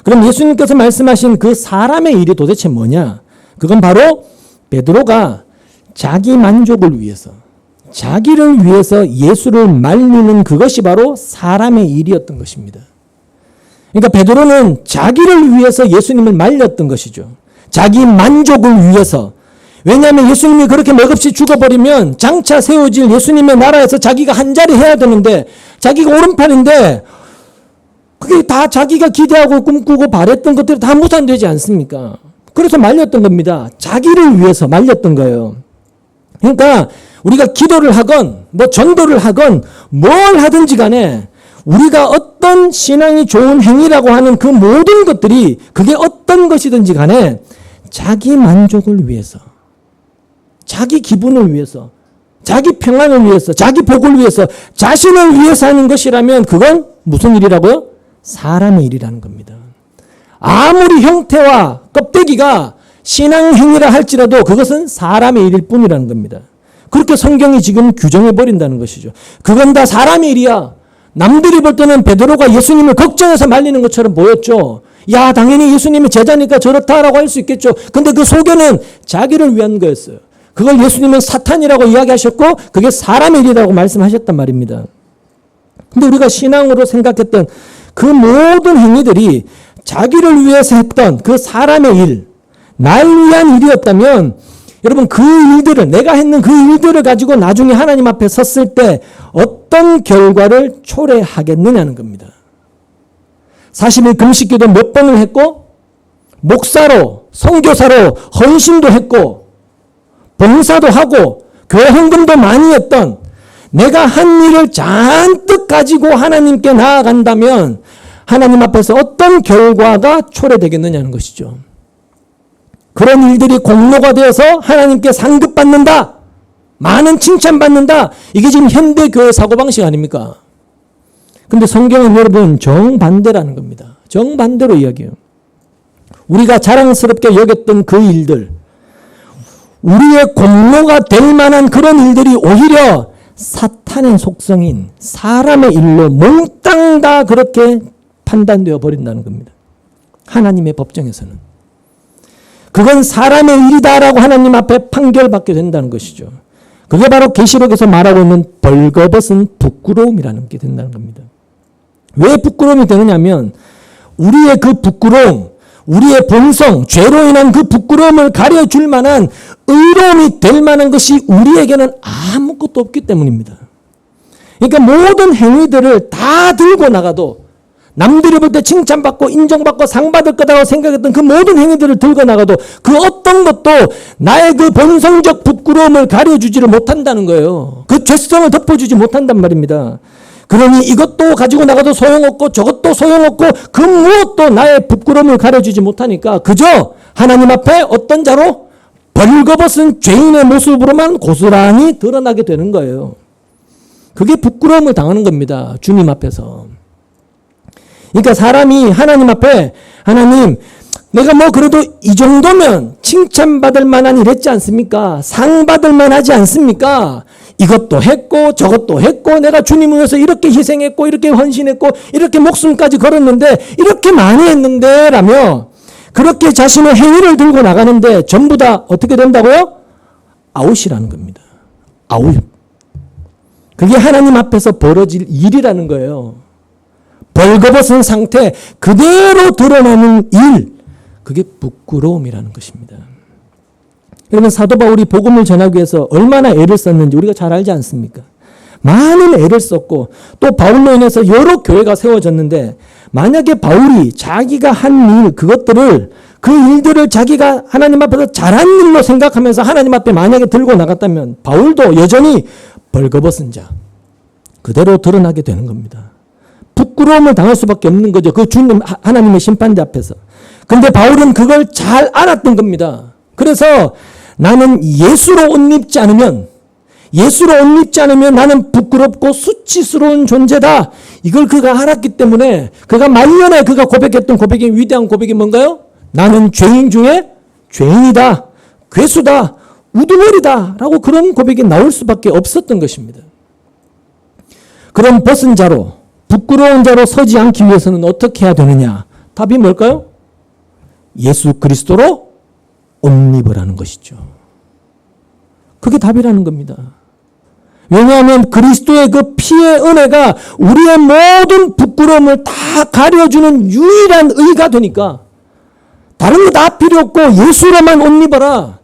그럼 예수님께서 말씀하신 그 사람의 일이 도대체 뭐냐? 그건 바로 베드로가 자기 만족을 위해서, 자기를 위해서 예수를 말리는 그것이 바로 사람의 일이었던 것입니다. 그러니까 베드로는 자기를 위해서 예수님을 말렸던 것이죠. 자기 만족을 위해서. 왜냐하면 예수님이 그렇게 맥없이 죽어버리면 장차 세워질 예수님의 나라에서 자기가 한 자리 해야 되는데, 자기가 오른팔인데 그게 다 자기가 기대하고 꿈꾸고 바랬던 것들이 다 무산되지 않습니까? 그래서 말렸던 겁니다. 자기를 위해서 말렸던 거예요. 그러니까 우리가 기도를 하건 뭐 전도를 하건 뭘 하든지 간에 우리가 어떤 신앙이 좋은 행위라고 하는 그 모든 것들이 그게 어떤 것이든지 간에 자기 만족을 위해서, 자기 기분을 위해서, 자기 평안을 위해서, 자기 복을 위해서, 자신을 위해서 하는 것이라면 그건 무슨 일이라고요? 사람의 일이라는 겁니다. 아무리 형태와 껍데기가 신앙행위라 할지라도 그것은 사람의 일일 뿐이라는 겁니다. 그렇게 성경이 지금 규정해버린다는 것이죠. 그건 다 사람의 일이야. 남들이 볼 때는 베드로가 예수님을 걱정해서 말리는 것처럼 보였죠. 야, 당연히 예수님의 제자니까 저렇다라고 할 수 있겠죠. 근데 그 속에는 자기를 위한 거였어요. 그걸 예수님은 사탄이라고 이야기하셨고 그게 사람의 일이라고 말씀하셨단 말입니다. 근데 우리가 신앙으로 생각했던 그 모든 행위들이 자기를 위해서 했던 그 사람의 일, 날 위한 일이었다면 여러분 그 일들을, 내가 했는 그 일들을 가지고 나중에 하나님 앞에 섰을 때 어떤 결과를 초래하겠느냐는 겁니다. 40일 금식기도 몇 번을 했고 목사로, 선교사로 헌신도 했고 봉사도 하고 교회 헌금도 많이 했던 내가 한 일을 잔뜩 가지고 하나님께 나아간다면 하나님 앞에서 어떤 결과가 초래되겠느냐는 것이죠. 그런 일들이 공로가 되어서 하나님께 상급받는다, 많은 칭찬받는다, 이게 지금 현대교회 사고방식 아닙니까? 근데 성경은 여러분 정반대라는 겁니다. 정반대로 이야기해요. 우리가 자랑스럽게 여겼던 그 일들, 우리의 공로가 될 만한 그런 일들이 오히려 사탄의 속성인 사람의 일로 몽땅 다 그렇게 판단되어 버린다는 겁니다. 하나님의 법정에서는. 그건 사람의 일이다라고 하나님 앞에 판결받게 된다는 것이죠. 그게 바로 계시록에서 말하고 있는 벌거벗은 부끄러움이라는 게 된다는 겁니다. 왜 부끄러움이 되느냐면 우리의 그 부끄러움, 우리의 본성, 죄로 인한 그 부끄러움을 가려줄 만한 의로움이 될 만한 것이 우리에게는 아무것도 없기 때문입니다. 그러니까 모든 행위들을 다 들고 나가도 남들이 볼 때 칭찬받고 인정받고 상 받을 거다라고 생각했던 그 모든 행위들을 들고 나가도 그 어떤 것도 나의 그 본성적 부끄러움을 가려주지를 못한다는 거예요. 그 죄성을 덮어주지 못한단 말입니다. 그러니 이것도 가지고 나가도 소용없고 저것도 소용없고 그 무엇도 나의 부끄러움을 가려주지 못하니까 그저 하나님 앞에 어떤 자로 벌거벗은 죄인의 모습으로만 고스란히 드러나게 되는 거예요. 그게 부끄러움을 당하는 겁니다. 주님 앞에서. 그러니까 사람이 하나님 앞에 하나님 내가 뭐 그래도 이 정도면 칭찬받을 만한 일 했지 않습니까? 상 받을 만하지 않습니까? 이것도 했고 저것도 했고 내가 주님을 위해서 이렇게 희생했고 이렇게 헌신했고 이렇게 목숨까지 걸었는데 이렇게 많이 했는데 라며 그렇게 자신의 행위를 들고 나가는데 전부 다 어떻게 된다고요? 아웃이라는 겁니다. 아웃. 그게 하나님 앞에서 벌어질 일이라는 거예요. 벌거벗은 상태 그대로 드러나는 일, 그게 부끄러움이라는 것입니다. 여러분 사도 바울이 복음을 전하기 위해서 얼마나 애를 썼는지 우리가 잘 알지 않습니까? 많은 애를 썼고 또 바울로 인해서 여러 교회가 세워졌는데 만약에 바울이 자기가 한 일, 그 일들을 자기가 하나님 앞에서 잘한 일로 생각하면서 하나님 앞에 만약에 들고 나갔다면 바울도 여전히 벌거벗은 자 그대로 드러나게 되는 겁니다. 부끄러움을 당할 수밖에 없는 거죠. 그 주님 하나님의 심판대 앞에서. 근데 바울은 그걸 잘 알았던 겁니다. 그래서 나는 예수로 옷 입지 않으면 나는 부끄럽고 수치스러운 존재다. 이걸 그가 알았기 때문에 그가 말년에 그가 고백했던 고백이 위대한 고백이 뭔가요? 나는 죄인 중에 죄인이다. 괴수다. 우두머리다. 라고 그런 고백이 나올 수밖에 없었던 것입니다. 그럼 벗은 자로 부끄러운 자로 서지 않기 위해서는 어떻게 해야 되느냐? 답이 뭘까요? 예수 그리스도로 옷 입으라는 것이죠. 그게 답이라는 겁니다. 왜냐하면 그리스도의 그 피의 은혜가 우리의 모든 부끄러움을 다 가려주는 유일한 의가 되니까 다른 거 다 필요 없고 예수로만 옷 입어라.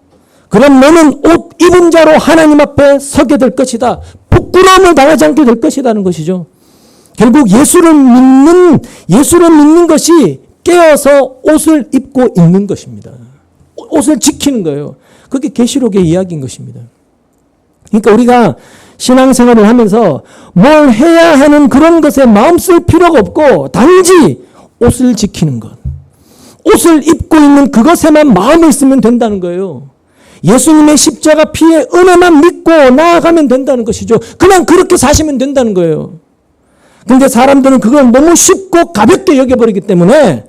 그럼 너는 옷 입은 자로 하나님 앞에 서게 될 것이다. 부끄러움을 당하지 않게 될 것이라는 것이죠. 결국 예수를 믿는 것이 깨어서 옷을 입고 있는 것입니다. 옷을 지키는 거예요. 그게 계시록의 이야기인 것입니다. 그러니까 우리가 신앙생활을 하면서 뭘 해야 하는 그런 것에 마음 쓸 필요가 없고 단지 옷을 지키는 것. 옷을 입고 있는 그것에만 마음을 쓰면 된다는 거예요. 예수님의 십자가 피의 은혜만 믿고 나아가면 된다는 것이죠. 그냥 그렇게 사시면 된다는 거예요. 근데 사람들은 그걸 너무 쉽고 가볍게 여겨버리기 때문에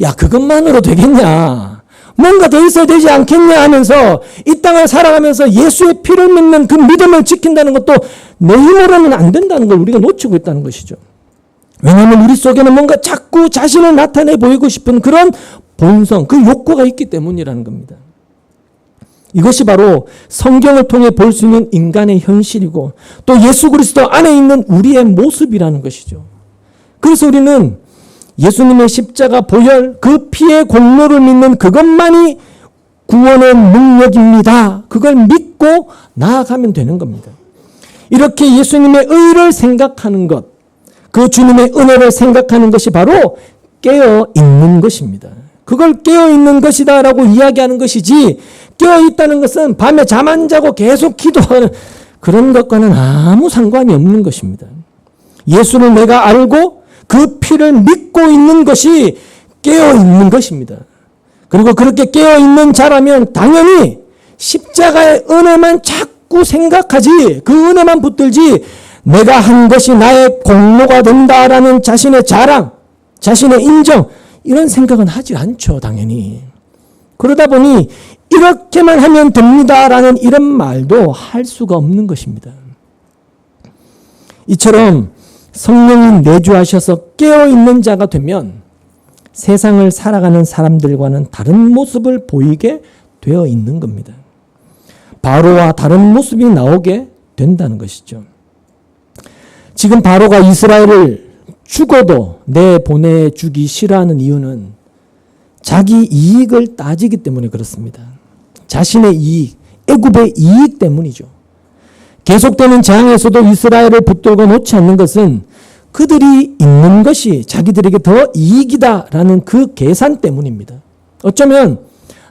야 그것만으로 되겠냐. 뭔가 더 있어야 되지 않겠냐 하면서 이 땅을 살아가면서 예수의 피를 믿는 그 믿음을 지킨다는 것도 내 힘으로는 안 된다는 걸 우리가 놓치고 있다는 것이죠. 왜냐하면 우리 속에는 뭔가 자꾸 자신을 나타내 보이고 싶은 그런 본성, 그 욕구가 있기 때문이라는 겁니다. 이것이 바로 성경을 통해 볼 수 있는 인간의 현실이고 또 예수 그리스도 안에 있는 우리의 모습이라는 것이죠. 그래서 우리는 예수님의 십자가 보혈 그 피의 공로를 믿는 그것만이 구원의 능력입니다. 그걸 믿고 나아가면 되는 겁니다. 이렇게 예수님의 의를 생각하는 것, 그 주님의 은혜를 생각하는 것이 바로 깨어있는 것입니다. 그걸 깨어있는 것이다 라고 이야기하는 것이지 깨어있다는 것은 밤에 잠 안 자고 계속 기도하는 그런 것과는 아무 상관이 없는 것입니다. 예수를 내가 알고 그 피를 믿고 있는 것이 깨어있는 것입니다. 그리고 그렇게 깨어있는 자라면 당연히 십자가의 은혜만 자꾸 생각하지 그 은혜만 붙들지 내가 한 것이 나의 공로가 된다라는 자신의 자랑, 자신의 인정 이런 생각은 하지 않죠. 당연히. 그러다 보니 이렇게만 하면 됩니다라는 이런 말도 할 수가 없는 것입니다. 이처럼 성령이 내주하셔서 깨어있는 자가 되면 세상을 살아가는 사람들과는 다른 모습을 보이게 되어 있는 겁니다. 바로와 다른 모습이 나오게 된다는 것이죠. 지금 바로가 이스라엘을 죽어도 내보내주기 싫어하는 이유는 자기 이익을 따지기 때문에 그렇습니다. 자신의 이익, 애굽의 이익 때문이죠. 계속되는 재앙에서도 이스라엘을 붙들고 놓지 않는 것은 그들이 있는 것이 자기들에게 더 이익이다라는 그 계산 때문입니다. 어쩌면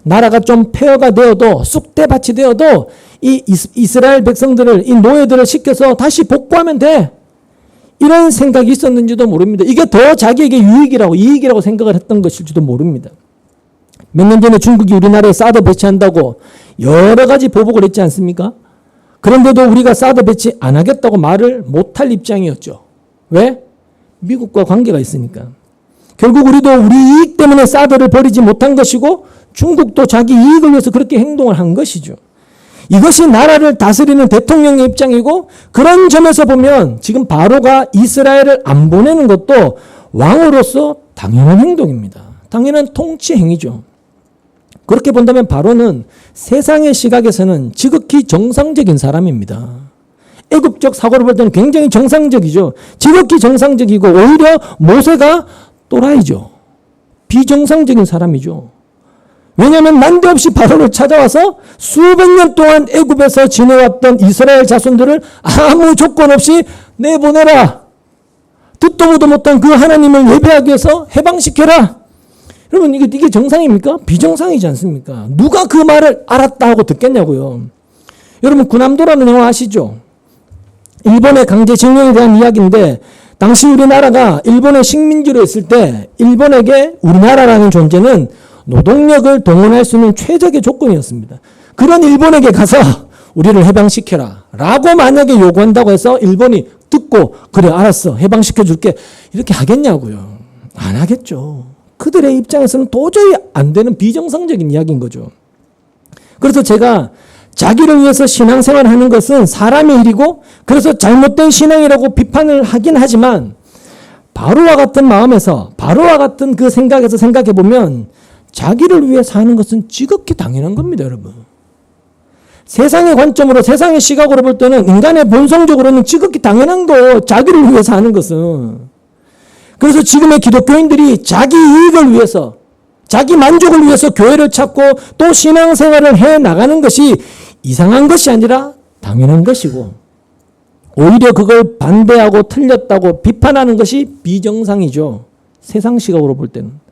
나라가 좀 폐허가 되어도 쑥대밭이 되어도 이 이스라엘 백성들을 이 노예들을 시켜서 다시 복구하면 돼. 이런 생각이 있었는지도 모릅니다. 이게 더 자기에게 이익이라고 생각을 했던 것일지도 모릅니다. 몇 년 전에 중국이 우리나라에 사드 배치한다고 여러 가지 보복을 했지 않습니까? 그런데도 우리가 사드 배치 안 하겠다고 말을 못할 입장이었죠. 왜? 미국과 관계가 있으니까. 결국 우리도 우리 이익 때문에 사드를 버리지 못한 것이고 중국도 자기 이익을 위해서 그렇게 행동을 한 것이죠. 이것이 나라를 다스리는 대통령의 입장이고 그런 점에서 보면 지금 바로가 이스라엘을 안 보내는 것도 왕으로서 당연한 행동입니다. 당연한 통치 행위죠. 그렇게 본다면 바로는 세상의 시각에서는 지극히 정상적인 사람입니다. 애국적 사고를 볼 때는 굉장히 정상적이죠. 지극히 정상적이고 오히려 모세가 또라이죠. 비정상적인 사람이죠. 왜냐하면 난데없이 바로를 찾아와서 수백 년 동안 애굽에서 지내왔던 이스라엘 자손들을 아무 조건 없이 내보내라. 듣도 보도 못한 그 하나님을 예배하기 위해서 해방시켜라. 여러분 이게 정상입니까? 비정상이지 않습니까? 누가 그 말을 알았다 하고 듣겠냐고요. 여러분 군함도라는 영화 아시죠? 일본의 강제징용에 대한 이야기인데 당시 우리나라가 일본의 식민지로 있을 때 일본에게 우리나라라는 존재는 노동력을 동원할 수 있는 최적의 조건이었습니다. 그런 일본에게 가서 우리를 해방시켜라 라고 만약에 요구한다고 해서 일본이 듣고 그래 알았어 해방시켜 줄게 이렇게 하겠냐고요. 안 하겠죠. 그들의 입장에서는 도저히 안 되는 비정상적인 이야기인 거죠. 그래서 제가 자기를 위해서 신앙생활을 하는 것은 사람의 일이고 그래서 잘못된 신앙이라고 비판을 하긴 하지만 바로와 같은 마음에서 바로와 같은 그 생각에서 생각해 보면 자기를 위해 사는 것은 지극히 당연한 겁니다, 여러분. 세상의 관점으로 세상의 시각으로 볼 때는 인간의 본성적으로는 지극히 당연한 거 자기를 위해 사는 것은. 그래서 지금의 기독교인들이 자기 이익을 위해서 자기 만족을 위해서 교회를 찾고 또 신앙생활을 해나가는 것이 이상한 것이 아니라 당연한 것이고 오히려 그걸 반대하고 틀렸다고 비판하는 것이 비정상이죠. 세상 시각으로 볼 때는.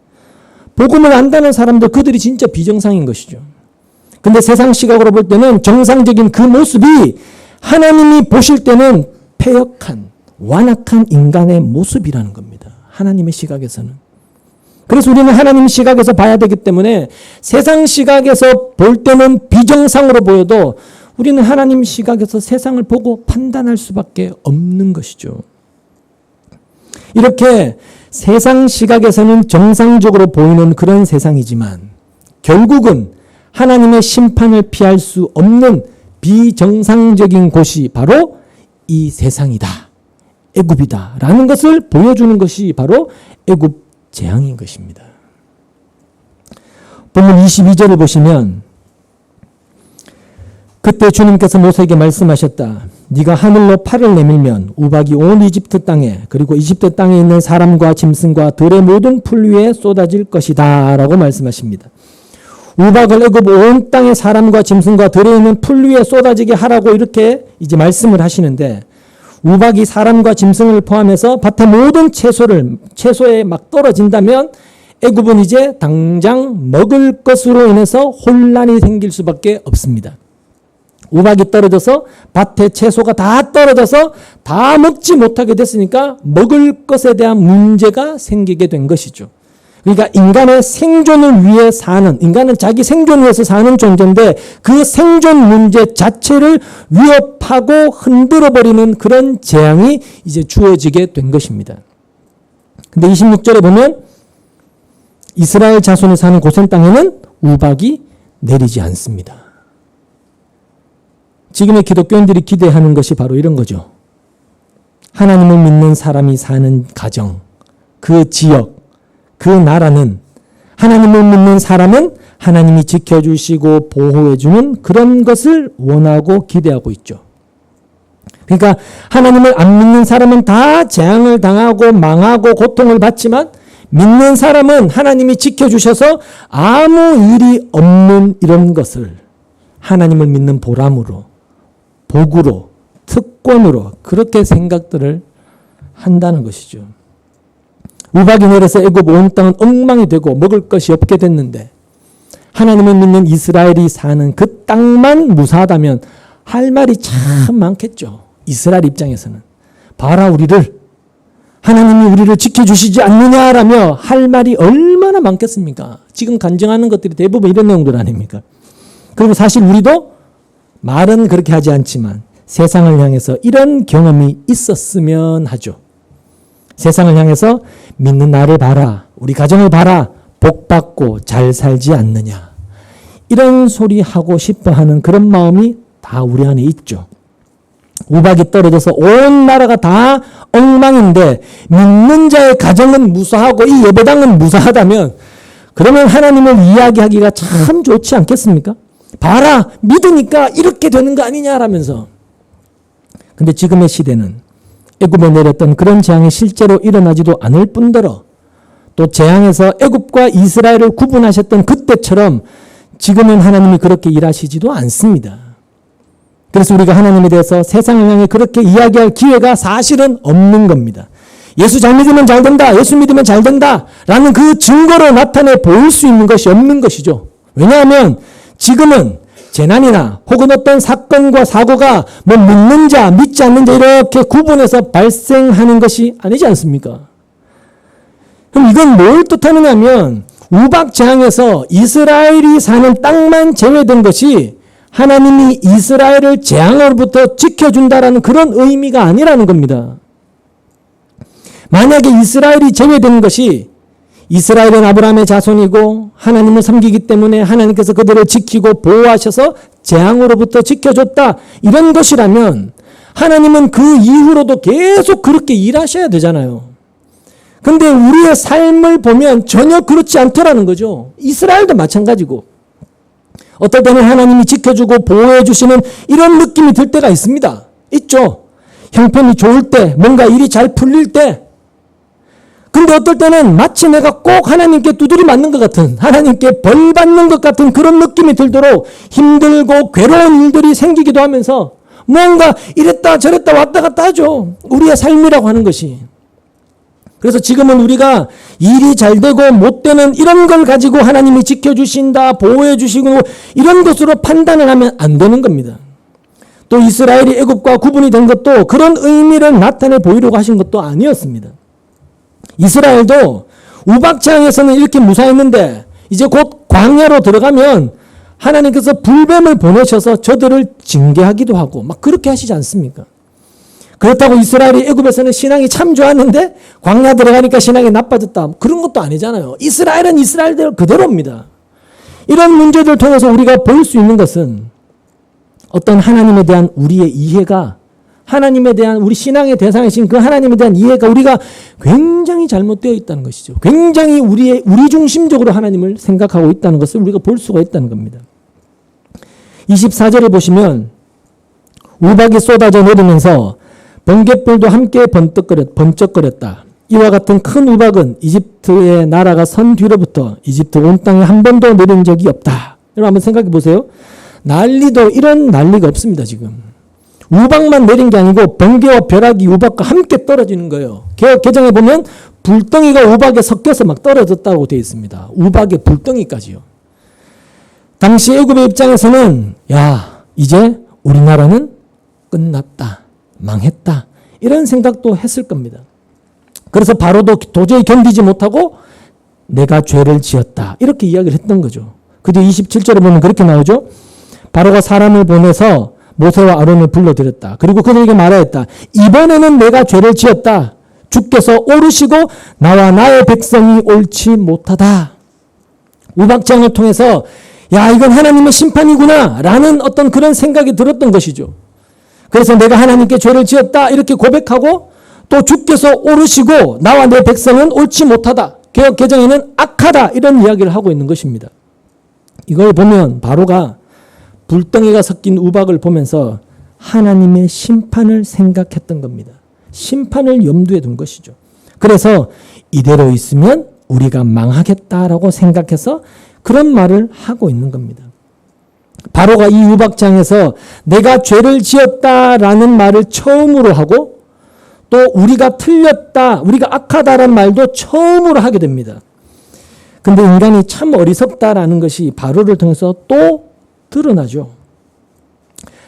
복음을 안다는 사람들 그들이 진짜 비정상인 것이죠. 근데 세상 시각으로 볼 때는 정상적인 그 모습이 하나님이 보실 때는 패역한 완악한 인간의 모습이라는 겁니다. 하나님의 시각에서는. 그래서 우리는 하나님 시각에서 봐야 되기 때문에 세상 시각에서 볼 때는 비정상으로 보여도 우리는 하나님 시각에서 세상을 보고 판단할 수밖에 없는 것이죠. 이렇게 세상 시각에서는 정상적으로 보이는 그런 세상이지만 결국은 하나님의 심판을 피할 수 없는 비정상적인 곳이 바로 이 세상이다. 애굽이다. 라는 것을 보여주는 것이 바로 애굽 재앙인 것입니다. 본문 22절을 보시면 그때 주님께서 모세에게 말씀하셨다. 네가 하늘로 팔을 내밀면 우박이 온 이집트 땅에 그리고 이집트 땅에 있는 사람과 짐승과 들의 모든 풀 위에 쏟아질 것이다 라고 말씀하십니다. 우박을 애굽 온 땅의 사람과 짐승과 들에 있는 풀 위에 쏟아지게 하라고 이렇게 이제 말씀을 하시는데 우박이 사람과 짐승을 포함해서 밭의 모든 채소에 막 떨어진다면 애굽은 이제 당장 먹을 것으로 인해서 혼란이 생길 수밖에 없습니다. 우박이 떨어져서 밭에 채소가 다 떨어져서 다 먹지 못하게 됐으니까 먹을 것에 대한 문제가 생기게 된 것이죠. 그러니까 인간의 생존을 위해 사는, 인간은 자기 생존을 위해서 사는 존재인데 그 생존 문제 자체를 위협하고 흔들어버리는 그런 재앙이 이제 주어지게 된 것입니다. 근데 26절에 보면 이스라엘 자손이 사는 고센 땅에는 우박이 내리지 않습니다. 지금의 기독교인들이 기대하는 것이 바로 이런 거죠. 하나님을 믿는 사람이 사는 가정, 그 지역, 그 나라는 하나님을 믿는 사람은 하나님이 지켜주시고 보호해주는 그런 것을 원하고 기대하고 있죠. 그러니까 하나님을 안 믿는 사람은 다 재앙을 당하고 망하고 고통을 받지만 믿는 사람은 하나님이 지켜주셔서 아무 일이 없는 이런 것을 하나님을 믿는 보람으로 복으로 특권으로 그렇게 생각들을 한다는 것이죠. 우박이 내려서 애굽 온 땅은 엉망이 되고 먹을 것이 없게 됐는데 하나님을 믿는 이스라엘이 사는 그 땅만 무사하다면 할 말이 참 많겠죠. 이스라엘 입장에서는. 봐라 우리를 하나님이 우리를 지켜주시지 않느냐라며 할 말이 얼마나 많겠습니까? 지금 간증하는 것들이 대부분 이런 내용들 아닙니까? 그리고 사실 우리도 말은 그렇게 하지 않지만 세상을 향해서 이런 경험이 있었으면 하죠. 세상을 향해서 믿는 나를 봐라. 우리 가정을 봐라. 복 받고 잘 살지 않느냐. 이런 소리 하고 싶어 하는 그런 마음이 다 우리 안에 있죠. 우박이 떨어져서 온 나라가 다 엉망인데 믿는 자의 가정은 무사하고 이 예배당은 무사하다면 그러면 하나님을 이야기하기가 참 좋지 않겠습니까? 봐라. 믿으니까 이렇게 되는 거 아니냐라면서. 근데 지금의 시대는 애굽에 내렸던 그런 재앙이 실제로 일어나지도 않을 뿐더러 또 재앙에서 애굽과 이스라엘을 구분하셨던 그때처럼 지금은 하나님이 그렇게 일하시지도 않습니다. 그래서 우리가 하나님에 대해서 세상을 향해 그렇게 이야기할 기회가 사실은 없는 겁니다. 예수 잘 믿으면 잘 된다. 예수 믿으면 잘 된다. 라는 그 증거로 나타내 보일 수 있는 것이 없는 것이죠. 왜냐하면 지금은 재난이나 혹은 어떤 사건과 사고가 뭐 믿는 자, 믿지 않는 자 이렇게 구분해서 발생하는 것이 아니지 않습니까? 그럼 이건 뭘 뜻하느냐 하면 우박재앙에서 이스라엘이 사는 땅만 제외된 것이 하나님이 이스라엘을 재앙으로부터 지켜준다라는 그런 의미가 아니라는 겁니다. 만약에 이스라엘이 제외된 것이 이스라엘은 아브라함의 자손이고 하나님을 섬기기 때문에 하나님께서 그들을 지키고 보호하셔서 재앙으로부터 지켜줬다. 이런 것이라면 하나님은 그 이후로도 계속 그렇게 일하셔야 되잖아요. 근데 우리의 삶을 보면 전혀 그렇지 않더라는 거죠. 이스라엘도 마찬가지고. 어떨 때는 하나님이 지켜주고 보호해 주시는 이런 느낌이 들 때가 있습니다. 있죠. 형편이 좋을 때, 뭔가 일이 잘 풀릴 때. 근데 어떨 때는 마치 내가 꼭 하나님께 두드리 맞는 것 같은, 하나님께 벌 받는 것 같은 그런 느낌이 들도록 힘들고 괴로운 일들이 생기기도 하면서 뭔가 이랬다 저랬다 왔다 갔다 하죠. 우리의 삶이라고 하는 것이. 그래서 지금은 우리가 일이 잘 되고 못 되는 이런 걸 가지고 하나님이 지켜주신다, 보호해 주시고 이런 것으로 판단을 하면 안 되는 겁니다. 또 이스라엘이 애굽과 구분이 된 것도 그런 의미를 나타내 보이려고 하신 것도 아니었습니다. 이스라엘도 우박재앙에서는 이렇게 무사했는데 이제 곧 광야로 들어가면 하나님께서 불뱀을 보내셔서 저들을 징계하기도 하고 막 그렇게 하시지 않습니까? 그렇다고 이스라엘이 애굽에서는 신앙이 참 좋았는데 광야 들어가니까 신앙이 나빠졌다. 그런 것도 아니잖아요. 이스라엘은 이스라엘대로 그대로입니다. 이런 문제들을 통해서 우리가 볼 수 있는 것은 어떤 하나님에 대한 우리의 이해가 하나님에 대한 우리 신앙의 대상이신 그 하나님에 대한 이해가 우리가 굉장히 잘못되어 있다는 것이죠. 굉장히 우리 중심적으로 하나님을 생각하고 있다는 것을 우리가 볼 수가 있다는 겁니다. 24절에 보시면 우박이 쏟아져 내리면서 번갯불도 함께 번쩍거렸다. 이와 같은 큰 우박은 이집트의 나라가 선 뒤로부터 이집트 온 땅에 한 번도 내린 적이 없다. 여러분 한번 생각해 보세요. 난리도 이런 난리가 없습니다. 지금. 우박만 내린 게 아니고 번개와 벼락이 우박과 함께 떨어지는 거예요. 개정에 보면 불덩이가 우박에 섞여서 막 떨어졌다고 되어 있습니다. 우박의 불덩이까지요. 당시 애굽의 입장에서는 야 이제 우리나라는 끝났다. 망했다. 이런 생각도 했을 겁니다. 그래서 바로도 도저히 견디지 못하고 내가 죄를 지었다. 이렇게 이야기를 했던 거죠. 그 뒤 27절에 보면 그렇게 나오죠. 바로가 사람을 보내서 모세와 아론을 불러들였다. 그리고 그들에게 말하였다. 이번에는 내가 죄를 지었다. 주께서 오르시고 나와 나의 백성이 옳지 못하다. 우박장을 통해서 야 이건 하나님의 심판이구나 라는 어떤 그런 생각이 들었던 것이죠. 그래서 내가 하나님께 죄를 지었다 이렇게 고백하고 또 주께서 오르시고 나와 내 백성은 옳지 못하다. 개역 개정에는 악하다 이런 이야기를 하고 있는 것입니다. 이걸 보면 바로가 불덩이가 섞인 우박을 보면서 하나님의 심판을 생각했던 겁니다. 심판을 염두에 둔 것이죠. 그래서 이대로 있으면 우리가 망하겠다라고 생각해서 그런 말을 하고 있는 겁니다. 바로가 이 우박장에서 내가 죄를 지었다라는 말을 처음으로 하고 또 우리가 틀렸다, 우리가 악하다라는 말도 처음으로 하게 됩니다. 근데 인간이 참 어리석다라는 것이 바로를 통해서 또 드러나죠.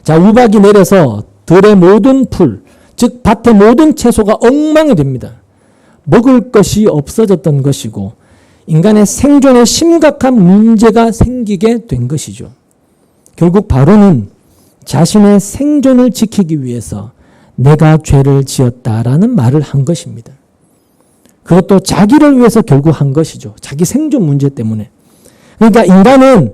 자, 우박이 내려서 들의 모든 풀, 즉 밭의 모든 채소가 엉망이 됩니다. 먹을 것이 없어졌던 것이고 인간의 생존에 심각한 문제가 생기게 된 것이죠. 결국 바로는 자신의 생존을 지키기 위해서 내가 죄를 지었다라는 말을 한 것입니다. 그것도 자기를 위해서 결국 한 것이죠. 자기 생존 문제 때문에. 그러니까 인간은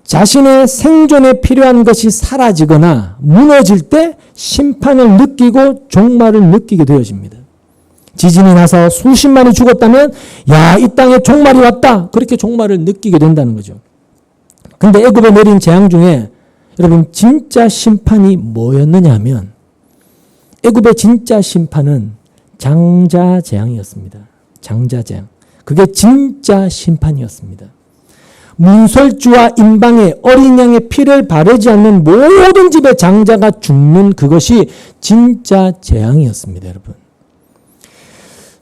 자신의 생존에 필요한 것이 사라지거나 무너질 때 심판을 느끼고 종말을 느끼게 되어집니다. 지진이 나서 수십만이 죽었다면 야, 이 땅에 종말이 왔다. 그렇게 종말을 느끼게 된다는 거죠. 근데 애굽에 내린 재앙 중에 여러분 진짜 심판이 뭐였느냐 하면 애굽의 진짜 심판은 장자재앙이었습니다. 장자재앙. 그게 진짜 심판이었습니다. 문설주와 임방에 어린 양의 피를 바르지 않는 모든 집의 장자가 죽는 그것이 진짜 재앙이었습니다, 여러분.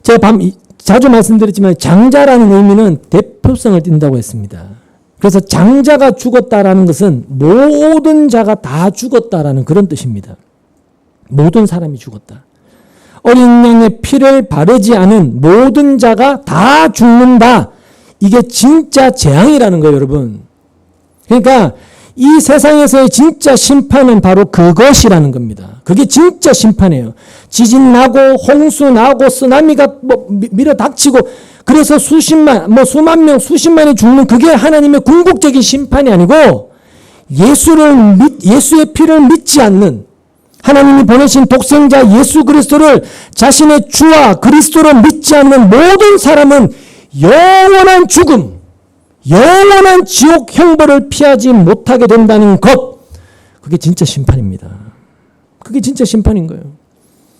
제가 자주 말씀드렸지만 장자라는 의미는 대표성을 띈다고 했습니다. 그래서 장자가 죽었다라는 것은 모든 자가 다 죽었다라는 그런 뜻입니다. 모든 사람이 죽었다. 어린 양의 피를 바르지 않은 모든 자가 다 죽는다. 이게 진짜 재앙이라는 거예요, 여러분. 그러니까 이 세상에서의 진짜 심판은 바로 그것이라는 겁니다. 그게 진짜 심판이에요. 지진 나고 홍수 나고 쓰나미가 밀어 닥치고 그래서 수만 명, 수십만이 죽는 그게 하나님의 궁극적인 심판이 아니고 예수의 피를 믿지 않는 하나님이 보내신 독생자 예수 그리스도를 자신의 주와 그리스도로 믿지 않는 모든 사람은 영원한 죽음, 영원한 지옥 형벌을 피하지 못하게 된다는 것. 그게 진짜 심판입니다. 그게 진짜 심판인 거예요.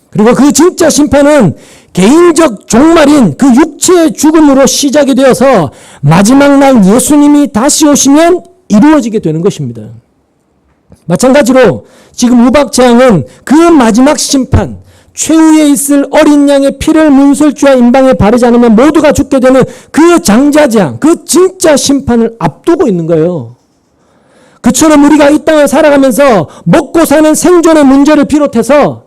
그리고 그 진짜 심판은 개인적 종말인 그 육체의 죽음으로 시작이 되어서 마지막 날 예수님이 다시 오시면 이루어지게 되는 것입니다. 마찬가지로 지금 우박재앙은 그 마지막 심판, 최후에 있을 어린 양의 피를 문설주와 임방에 바르지 않으면 모두가 죽게 되는 그 장자재앙, 그 진짜 심판을 앞두고 있는 거예요. 그처럼 우리가 이 땅을 살아가면서 먹고 사는 생존의 문제를 비롯해서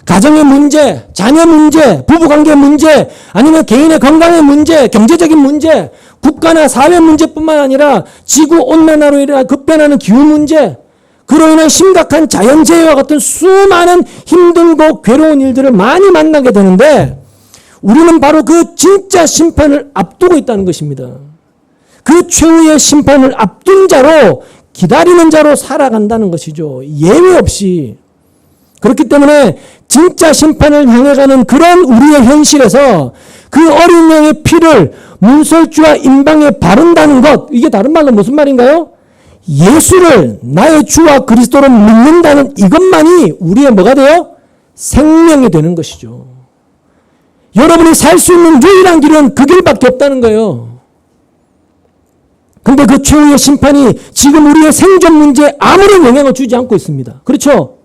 가정의 문제, 자녀 문제, 부부관계 문제, 아니면 개인의 건강의 문제, 경제적인 문제, 국가나 사회 문제뿐만 아니라 지구온난화로 인한 급변하는 기후 문제, 그로 인한 심각한 자연재해와 같은 수많은 힘들고 괴로운 일들을 많이 만나게 되는데 우리는 바로 그 진짜 심판을 앞두고 있다는 것입니다. 그 최후의 심판을 앞둔 자로 기다리는 자로 살아간다는 것이죠. 예외 없이. 그렇기 때문에 진짜 심판을 향해 가는 그런 우리의 현실에서 그 어린 양의 피를 문설주와 임방에 바른다는 것, 이게 다른 말로 무슨 말인가요? 예수를 나의 주와 그리스도로 믿는다는 이것만이 우리의 뭐가 돼요? 생명이 되는 것이죠. 여러분이 살 수 있는 유일한 길은 그 길밖에 없다는 거예요. 근데 그 최후의 심판이 지금 우리의 생존 문제에 아무런 영향을 주지 않고 있습니다. 그렇죠?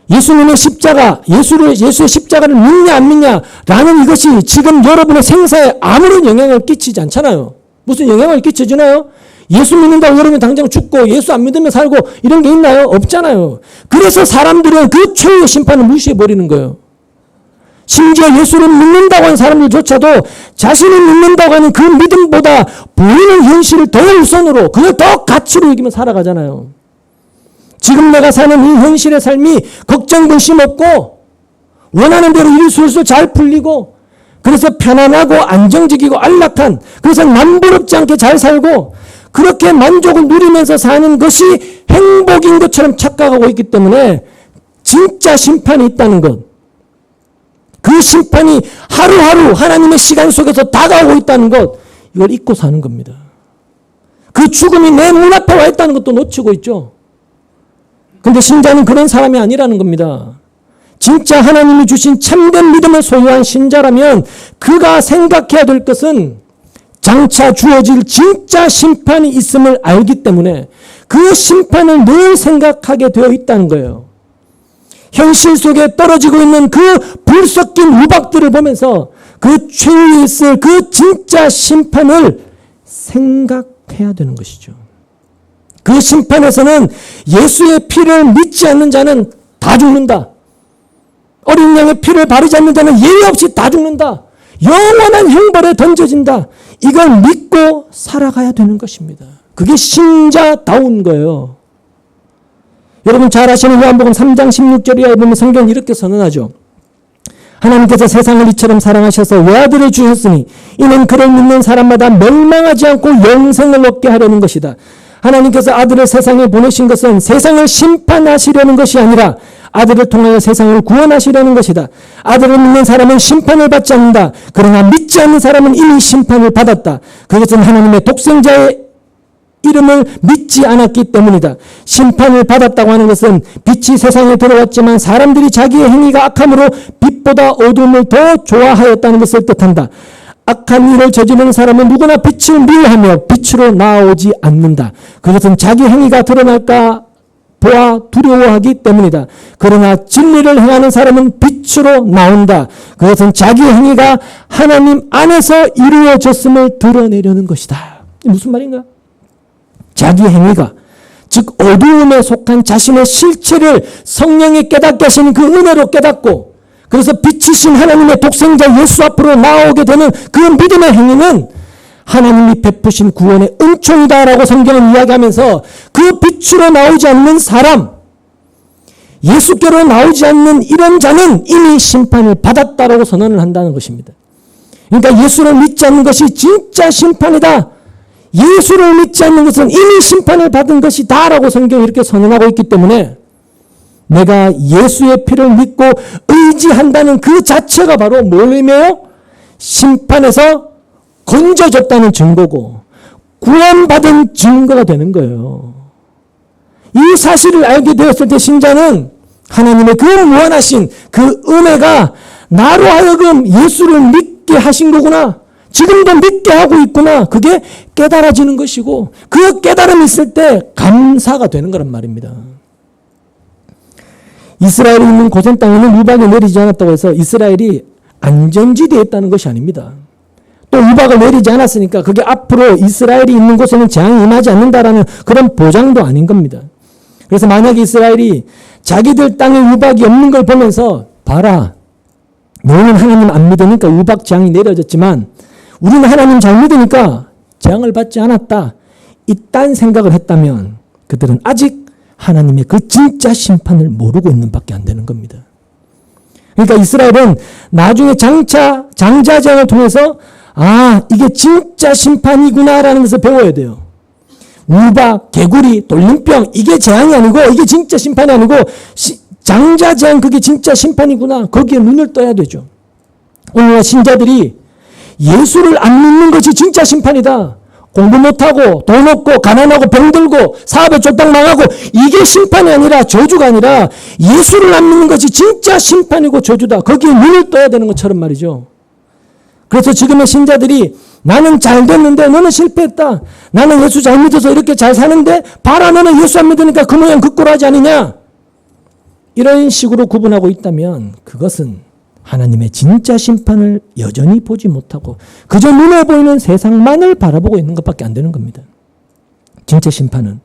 예수님의 십자가, 예수의 십자가를 믿냐 안 믿냐라는 이것이 지금 여러분의 생사에 아무런 영향을 끼치지 않잖아요. 무슨 영향을 끼쳐주나요? 예수 믿는다고 여러분이 당장 죽고 예수 안 믿으면 살고 이런 게 있나요? 없잖아요. 그래서 사람들은 그 최후의 심판을 무시해버리는 거예요. 심지어 예수를 믿는다고 하는 사람들조차도 자신이 믿는다고 하는 그 믿음보다 보이는 현실을 더 우선으로 그걸 더 가치로 여기면 살아가잖아요. 지금 내가 사는 이 현실의 삶이 걱정 근심 없고 원하는 대로 일 술술 잘 풀리고 그래서 편안하고 안정적이고 안락한, 그래서 남부럽지 않게 잘 살고 그렇게 만족을 누리면서 사는 것이 행복인 것처럼 착각하고 있기 때문에 진짜 심판이 있다는 것, 그 심판이 하루하루 하나님의 시간 속에서 다가오고 있다는 것, 이걸 잊고 사는 겁니다. 그 죽음이 내 문 앞에 와 있다는 것도 놓치고 있죠. 근데 신자는 그런 사람이 아니라는 겁니다. 진짜 하나님이 주신 참된 믿음을 소유한 신자라면 그가 생각해야 될 것은 장차 주어질 진짜 심판이 있음을 알기 때문에 그 심판을 늘 생각하게 되어 있다는 거예요. 현실 속에 떨어지고 있는 그 불 섞인 우박들을 보면서 그 최후에 있을 그 진짜 심판을 생각해야 되는 것이죠. 그 심판에서는 예수의 피를 믿지 않는 자는 다 죽는다. 어린 양의 피를 바르지 않는 자는 예외 없이 다 죽는다. 영원한 형벌에 던져진다. 이걸 믿고 살아가야 되는 것입니다. 그게 신자다운 거예요. 여러분 잘 아시는 요한복음 3장 16절에 보면 성경은 이렇게 선언하죠. 하나님께서 세상을 이처럼 사랑하셔서 외아들을 주셨으니 이는 그를 믿는 사람마다 멸망하지 않고 영생을 얻게 하려는 것이다. 하나님께서 아들을 세상에 보내신 것은 세상을 심판하시려는 것이 아니라 아들을 통하여 세상을 구원하시려는 것이다. 아들을 믿는 사람은 심판을 받지 않는다. 그러나 믿지 않는 사람은 이미 심판을 받았다. 그것은 하나님의 독생자의 이름을 믿지 않았기 때문이다. 심판을 받았다고 하는 것은 빛이 세상에 들어왔지만 사람들이 자기의 행위가 악함으로 빛보다 어둠을 더 좋아하였다는 것을 뜻한다. 악한 일을 저지르는 사람은 누구나 빛을 미워하며 빛으로 나오지 않는다. 그것은 자기 행위가 드러날까 보아 두려워하기 때문이다. 그러나 진리를 행하는 사람은 빛으로 나온다. 그것은 자기 행위가 하나님 안에서 이루어졌음을 드러내려는 것이다. 무슨 말인가? 자기 행위가, 즉 어두움에 속한 자신의 실체를 성령이 깨닫게 하시는 그 은혜로 깨닫고, 그래서 빛이신 하나님의 독생자 예수 앞으로 나오게 되는 그 믿음의 행위는 하나님이 베푸신 구원의 은총이다라고 성경은 이야기하면서, 그 빛으로 나오지 않는 사람, 예수께로 나오지 않는 이런 자는 이미 심판을 받았다라고 선언을 한다는 것입니다. 그러니까 예수를 믿지 않는 것이 진짜 심판이다. 예수를 믿지 않는 것은 이미 심판을 받은 것이다 라고 성경이 이렇게 선언하고 있기 때문에, 내가 예수의 피를 믿고 의지한다는 그 자체가 바로 뭘 의미해요? 심판에서 건져졌다는 증거고 구원받은 증거가 되는 거예요. 이 사실을 알게 되었을 때 신자는 하나님의 그 무한하신 그 은혜가 나로 하여금 예수를 믿게 하신 거구나, 지금도 믿게 하고 있구나, 그게 깨달아지는 것이고, 그 깨달음이 있을 때 감사가 되는 거란 말입니다. 이스라엘이 있는 고센 땅에는 우박이 내리지 않았다고 해서 이스라엘이 안전지대에 있다는 것이 아닙니다. 또 우박을 내리지 않았으니까 그게 앞으로 이스라엘이 있는 곳에는 재앙이 임하지 않는다라는 그런 보장도 아닌 겁니다. 그래서 만약에 이스라엘이 자기들 땅에 우박이 없는 걸 보면서, 봐라, 너는 하나님 안 믿으니까 우박 재앙이 내려졌지만 우리는 하나님 잘 믿으니까 재앙을 받지 않았다, 이딴 생각을 했다면 그들은 아직 하나님의 그 진짜 심판을 모르고 있는 밖에 안 되는 겁니다. 그러니까 이스라엘은 나중에 장자재앙을 통해서 이게 진짜 심판이구나라는 것을 배워야 돼요. 우박, 개구리, 돌림병, 이게 재앙이 아니고, 이게 진짜 심판이 아니고, 장자재앙, 그게 진짜 심판이구나, 거기에 눈을 떠야 되죠. 오늘날 신자들이 예수를 안 믿는 것이 진짜 심판이다, 공부 못하고 돈 없고 가난하고 병들고 사업에 쫄딱 망하고, 이게 심판이 아니라, 저주가 아니라 예수를 안 믿는 것이 진짜 심판이고 저주다, 거기에 눈을 떠야 되는 것처럼 말이죠. 그래서 지금의 신자들이 나는 잘 됐는데 너는 실패했다, 나는 예수 잘 믿어서 이렇게 잘 사는데 봐라, 너는 예수 안 믿으니까 그 모양 그 꼴 하지 않느냐, 이런 식으로 구분하고 있다면 그것은 하나님의 진짜 심판을 여전히 보지 못하고 그저 눈에 보이는 세상만을 바라보고 있는 것밖에 안 되는 겁니다. 진짜 심판은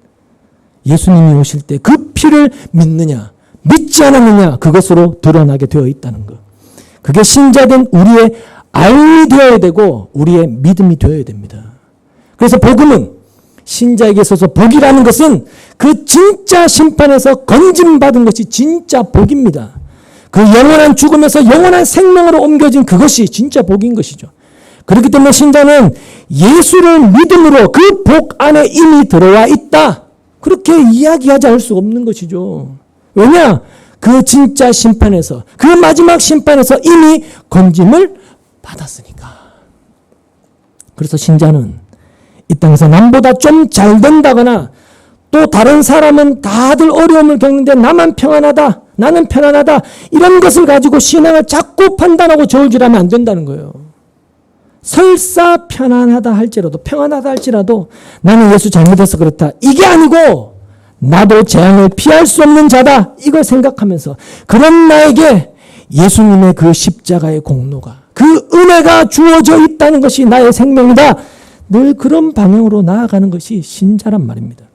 예수님이 오실 때 그 피를 믿느냐 믿지 않았느냐, 그것으로 드러나게 되어 있다는 것. 그게 신자된 우리의 알이 되어야 되고 우리의 믿음이 되어야 됩니다. 그래서 복음은, 신자에게 있어서 복이라는 것은 그 진짜 심판에서 건짐받은 것이 진짜 복입니다. 그 영원한 죽음에서 영원한 생명으로 옮겨진 그것이 진짜 복인 것이죠. 그렇기 때문에 신자는 예수를 믿음으로 그 복 안에 이미 들어와 있다, 그렇게 이야기하지 않을 수 없는 것이죠. 왜냐? 그 진짜 심판에서, 그 마지막 심판에서 이미 건짐을 받았으니까. 그래서 신자는 이 땅에서 남보다 좀 잘 된다거나, 또 다른 사람은 다들 어려움을 겪는데 나만 평안하다, 나는 편안하다, 이런 것을 가지고 신앙을 자꾸 판단하고 저울질하면 안 된다는 거예요. 설사 편안하다 할지라도, 평안하다 할지라도 나는 예수 잘 믿어서 그렇다, 이게 아니고 나도 재앙을 피할 수 없는 자다, 이걸 생각하면서 그런 나에게 예수님의 그 십자가의 공로가, 그 은혜가 주어져 있다는 것이 나의 생명이다, 늘 그런 방향으로 나아가는 것이 신자란 말입니다.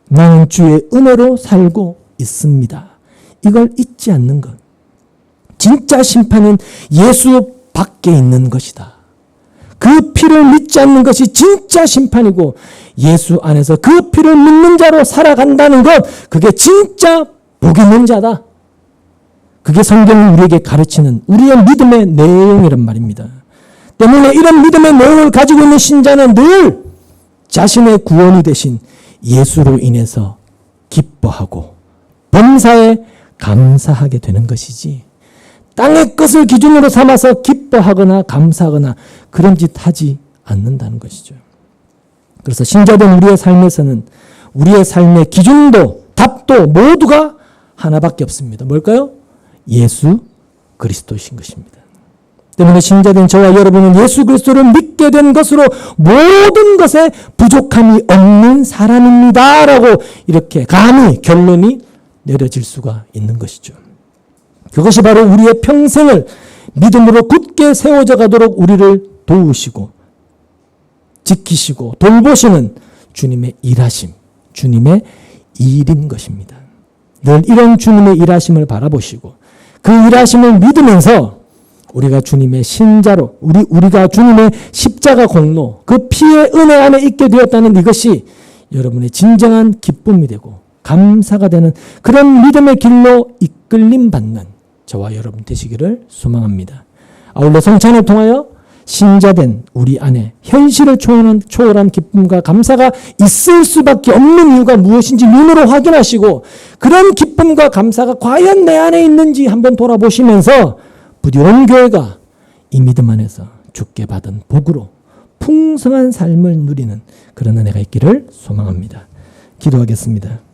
나는 주의 은혜로 살고 있습니다, 이걸 잊지 않는 것. 진짜 심판은 예수 밖에 있는 것이다. 그 피를 믿지 않는 것이 진짜 심판이고, 예수 안에서 그 피를 믿는 자로 살아간다는 것, 그게 진짜 복 있는 자다. 그게 성경이 우리에게 가르치는 우리의 믿음의 내용이란 말입니다. 때문에 이런 믿음의 내용을 가지고 있는 신자는 늘 자신의 구원이 되신 예수로 인해서 기뻐하고 범사에 감사하게 되는 것이지, 땅의 것을 기준으로 삼아서 기뻐하거나 감사하거나 그런 짓 하지 않는다는 것이죠. 그래서 신자된 우리의 삶에서는 우리의 삶의 기준도 답도 모두가 하나밖에 없습니다. 뭘까요? 예수 그리스도이신 것입니다. 때문에 신자된 저와 여러분은 예수 그리스도를 믿게 된 것으로 모든 것에 부족함이 없는 사람입니다. 라고 이렇게 감히 결론이 내려질 수가 있는 것이죠. 그것이 바로 우리의 평생을 믿음으로 굳게 세워져 가도록 우리를 도우시고 지키시고 돌보시는 주님의 일하심, 주님의 일인 것입니다. 늘 이런 주님의 일하심을 바라보시고 그 일하심을 믿으면서 우리가 주님의 신자로 우리가 주님의 십자가 공로 그 피의 은혜 안에 있게 되었다는 이것이 여러분의 진정한 기쁨이 되고 감사가 되는 그런 믿음의 길로 이끌림 받는 저와 여러분 되시기를 소망합니다. 아울러 성찬을 통하여 신자된 우리 안에 현실을 초월한 기쁨과 감사가 있을 수밖에 없는 이유가 무엇인지 눈으로 확인하시고 그런 기쁨과 감사가 과연 내 안에 있는지 한번 돌아보시면서 부디 온 교회가 이 믿음 안에서 주께 받은 복으로 풍성한 삶을 누리는 그런 은혜가 있기를 소망합니다. 기도하겠습니다.